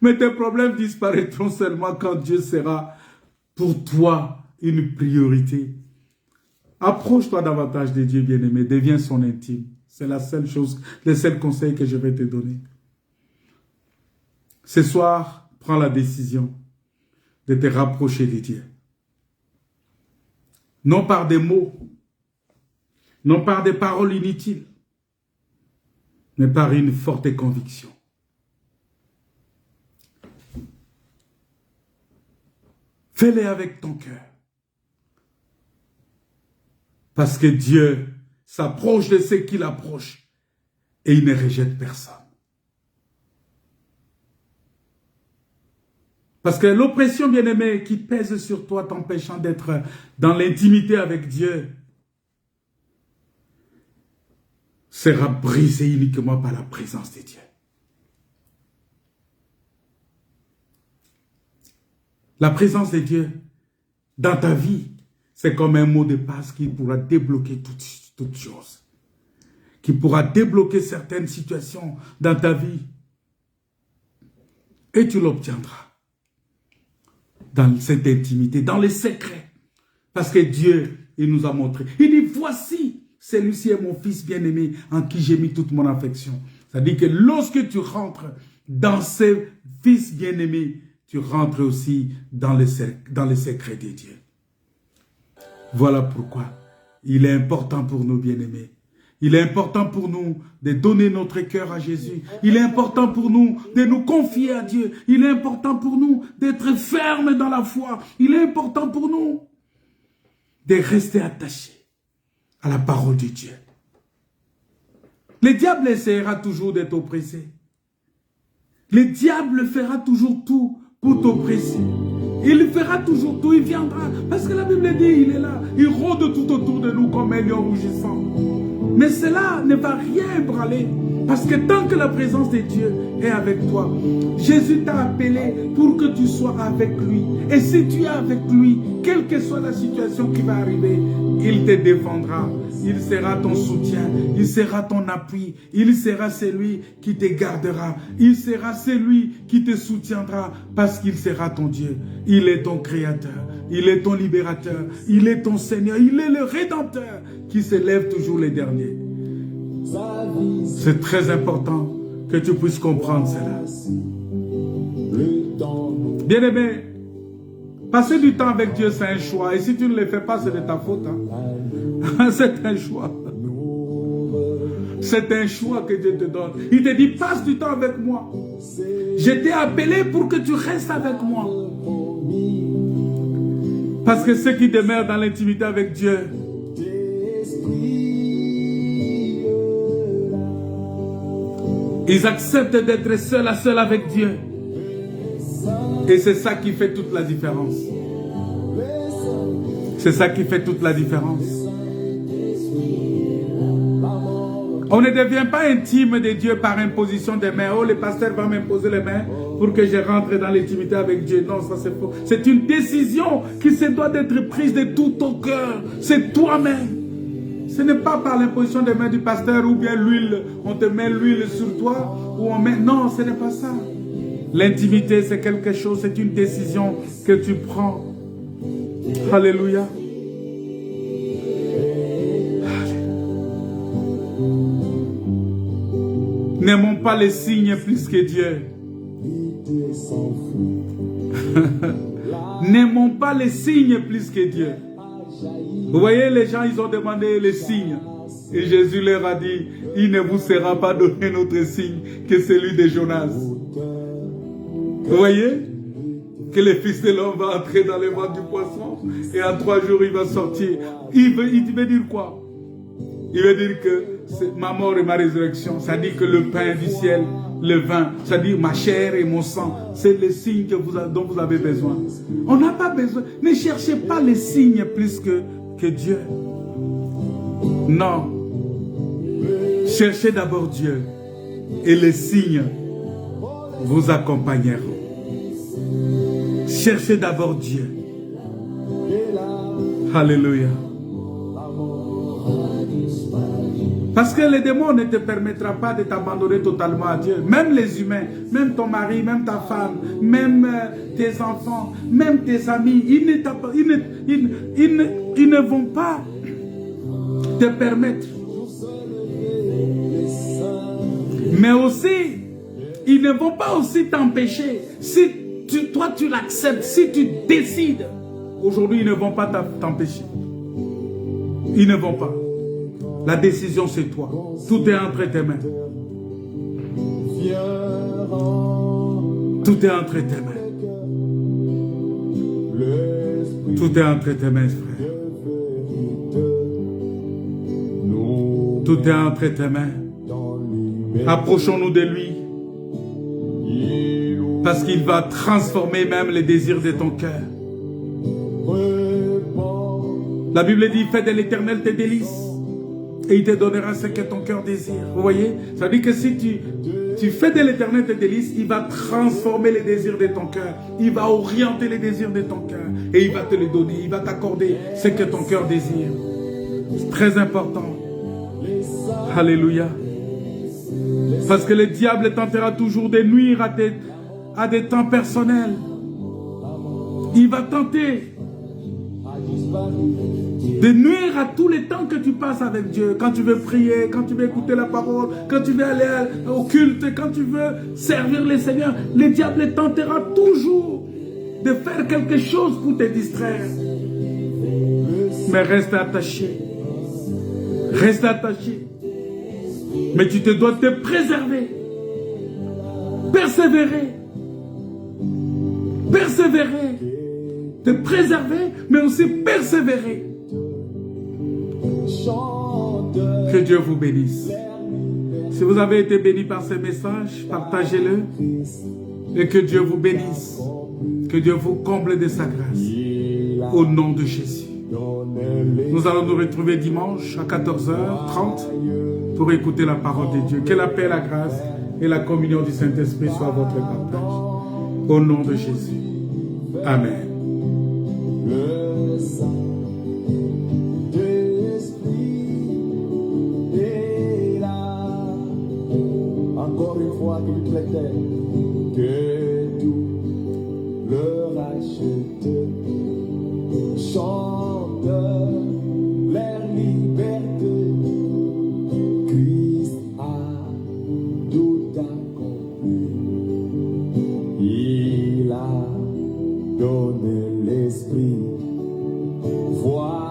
Mais tes problèmes disparaîtront seulement quand Dieu sera pour toi une priorité. Approche-toi davantage de Dieu, bien-aimé. Deviens son intime. C'est la seule chose, le seul conseil que je vais te donner. Ce soir, prends la décision de te rapprocher de Dieu. Non par des mots, non par des paroles inutiles, mais par une forte conviction. Fais-le avec ton cœur. Parce que Dieu s'approche de ceux qui l'approchent et il ne rejette personne. Parce que l'oppression, bien-aimée, qui pèse sur toi, t'empêchant d'être dans l'intimité avec Dieu, sera brisée uniquement par la présence de Dieu. La présence de Dieu dans ta vie, c'est comme un mot de passe qui pourra débloquer toutes choses. Qui pourra débloquer certaines situations dans ta vie. Et tu l'obtiendras. Dans cette intimité, dans les secrets. Parce que Dieu, il nous a montré. Il dit, voici, celui-ci est mon fils bien-aimé en qui j'ai mis toute mon affection. C'est-à-dire que lorsque tu rentres dans ce fils bien-aimé, tu rentres aussi dans les secrets de Dieu. Voilà pourquoi il est important pour nous, bien-aimés. Il est important pour nous de donner notre cœur à Jésus. Il est important pour nous de nous confier à Dieu. Il est important pour nous d'être fermes dans la foi. Il est important pour nous de rester attachés à la parole de Dieu. Le diable essaiera toujours d'être oppressé. Le diable fera toujours tout pour t'oppresser. Il fera toujours tout, il viendra. Parce que la Bible dit, il est là. Il rôde tout autour de nous comme un lion rugissant. Mais cela ne va rien ébranler. Parce que tant que la présence de Dieu est avec toi, Jésus t'a appelé pour que tu sois avec lui. Et si tu es avec lui, quelle que soit la situation qui va arriver, il te défendra. Il sera ton soutien, il sera ton appui, il sera celui qui te gardera, il sera celui qui te soutiendra parce qu'il sera ton Dieu. Il est ton créateur, il est ton libérateur, il est ton Seigneur, il est le Rédempteur qui se lève toujours les derniers. C'est très important que tu puisses comprendre cela. Bien-aimé, passer du temps avec Dieu, c'est un choix. Et si tu ne le fais pas, c'est de ta faute. Hein? C'est un choix. C'est un choix que Dieu te donne. Il te dit, passe du temps avec moi. Je t'ai appelé pour que tu restes avec moi. Parce que ceux qui demeurent dans l'intimité avec Dieu, ils acceptent d'être seul à seul avec Dieu. Et c'est ça qui fait toute la différence. C'est ça qui fait toute la différence. On ne devient pas intime de Dieu par imposition des mains. Oh, le pasteur va m'imposer les mains pour que je rentre dans l'intimité avec Dieu. Non, ça c'est faux. C'est une décision qui se doit d'être prise de tout ton cœur. C'est toi-même. Ce n'est pas par l'imposition des mains du pasteur ou bien l'huile. On te met l'huile sur toi ou on met... Non, ce n'est pas ça. L'intimité, c'est quelque chose, c'est une décision que tu prends. Alléluia. N'aimons pas les signes plus que Dieu. N'aimons pas les signes plus que Dieu. Vous voyez, les gens, ils ont demandé les signes. Et Jésus leur a dit, il ne vous sera pas donné un autre signe que celui de Jonas. Vous voyez que le Fils de l'homme va entrer dans le ventre du poisson et en 3 jours il va sortir. Il veut dire quoi? Il veut dire que ma mort et ma résurrection, ça dit que le pain du ciel, le vin, ça dit ma chair et mon sang, c'est le signe dont vous avez besoin. On n'a pas besoin. Ne cherchez pas les signes plus que Dieu. Non. Cherchez d'abord Dieu et les signes vous accompagneront. Cherchez d'abord Dieu. Alléluia. Parce que les démons ne te permettra pas de t'abandonner totalement à Dieu. Même les humains, même ton mari, même ta femme, même tes enfants, même tes amis, ils ne vont pas te permettre. Mais aussi, ils ne vont pas aussi t'empêcher. Si toi tu l'acceptes, si tu décides, aujourd'hui ils ne vont pas t'empêcher. Ils ne vont pas. La décision, c'est toi. Tout est entre tes mains. Tout est entre tes mains. Tout est entre tes mains, frère. Tout est entre tes mains. Approchons-nous de lui. Parce qu'il va transformer même les désirs de ton cœur. La Bible dit, fais de l'Éternel tes délices. Et il te donnera ce que ton cœur désire. Vous voyez? Ça veut dire que si tu fais de l'Éternel tes délices, il va transformer les désirs de ton cœur. Il va orienter les désirs de ton cœur. Et il va te les donner. Il va t'accorder ce que ton cœur désire. C'est très important. Alléluia. Parce que le diable tentera toujours de nuire à des temps personnels. Il va tenter de nuire à tous les temps que tu passes avec Dieu. Quand tu veux prier, quand tu veux écouter la parole, quand tu veux aller au culte, quand tu veux servir le Seigneur, le diable tentera toujours de faire quelque chose pour te distraire. Mais reste attaché. Reste attaché. Mais tu te dois te préserver. Persévérer. Persévérer. Te préserver, mais aussi persévérer. Que Dieu vous bénisse. Si vous avez été béni par ce message, partagez-le. Et que Dieu vous bénisse. Que Dieu vous comble de sa grâce. Au nom de Jésus. Nous allons nous retrouver dimanche à 14h30 pour écouter la parole de Dieu. Que la paix, la grâce et la communion du Saint-Esprit soient votre partage. Au nom de Jésus. Amen. Le Saint-Esprit est là. Encore une fois, qu'il plaît que tout le rachète chante leur liberté. Christ a tout accompli. Il a donné l'esprit. Voilà.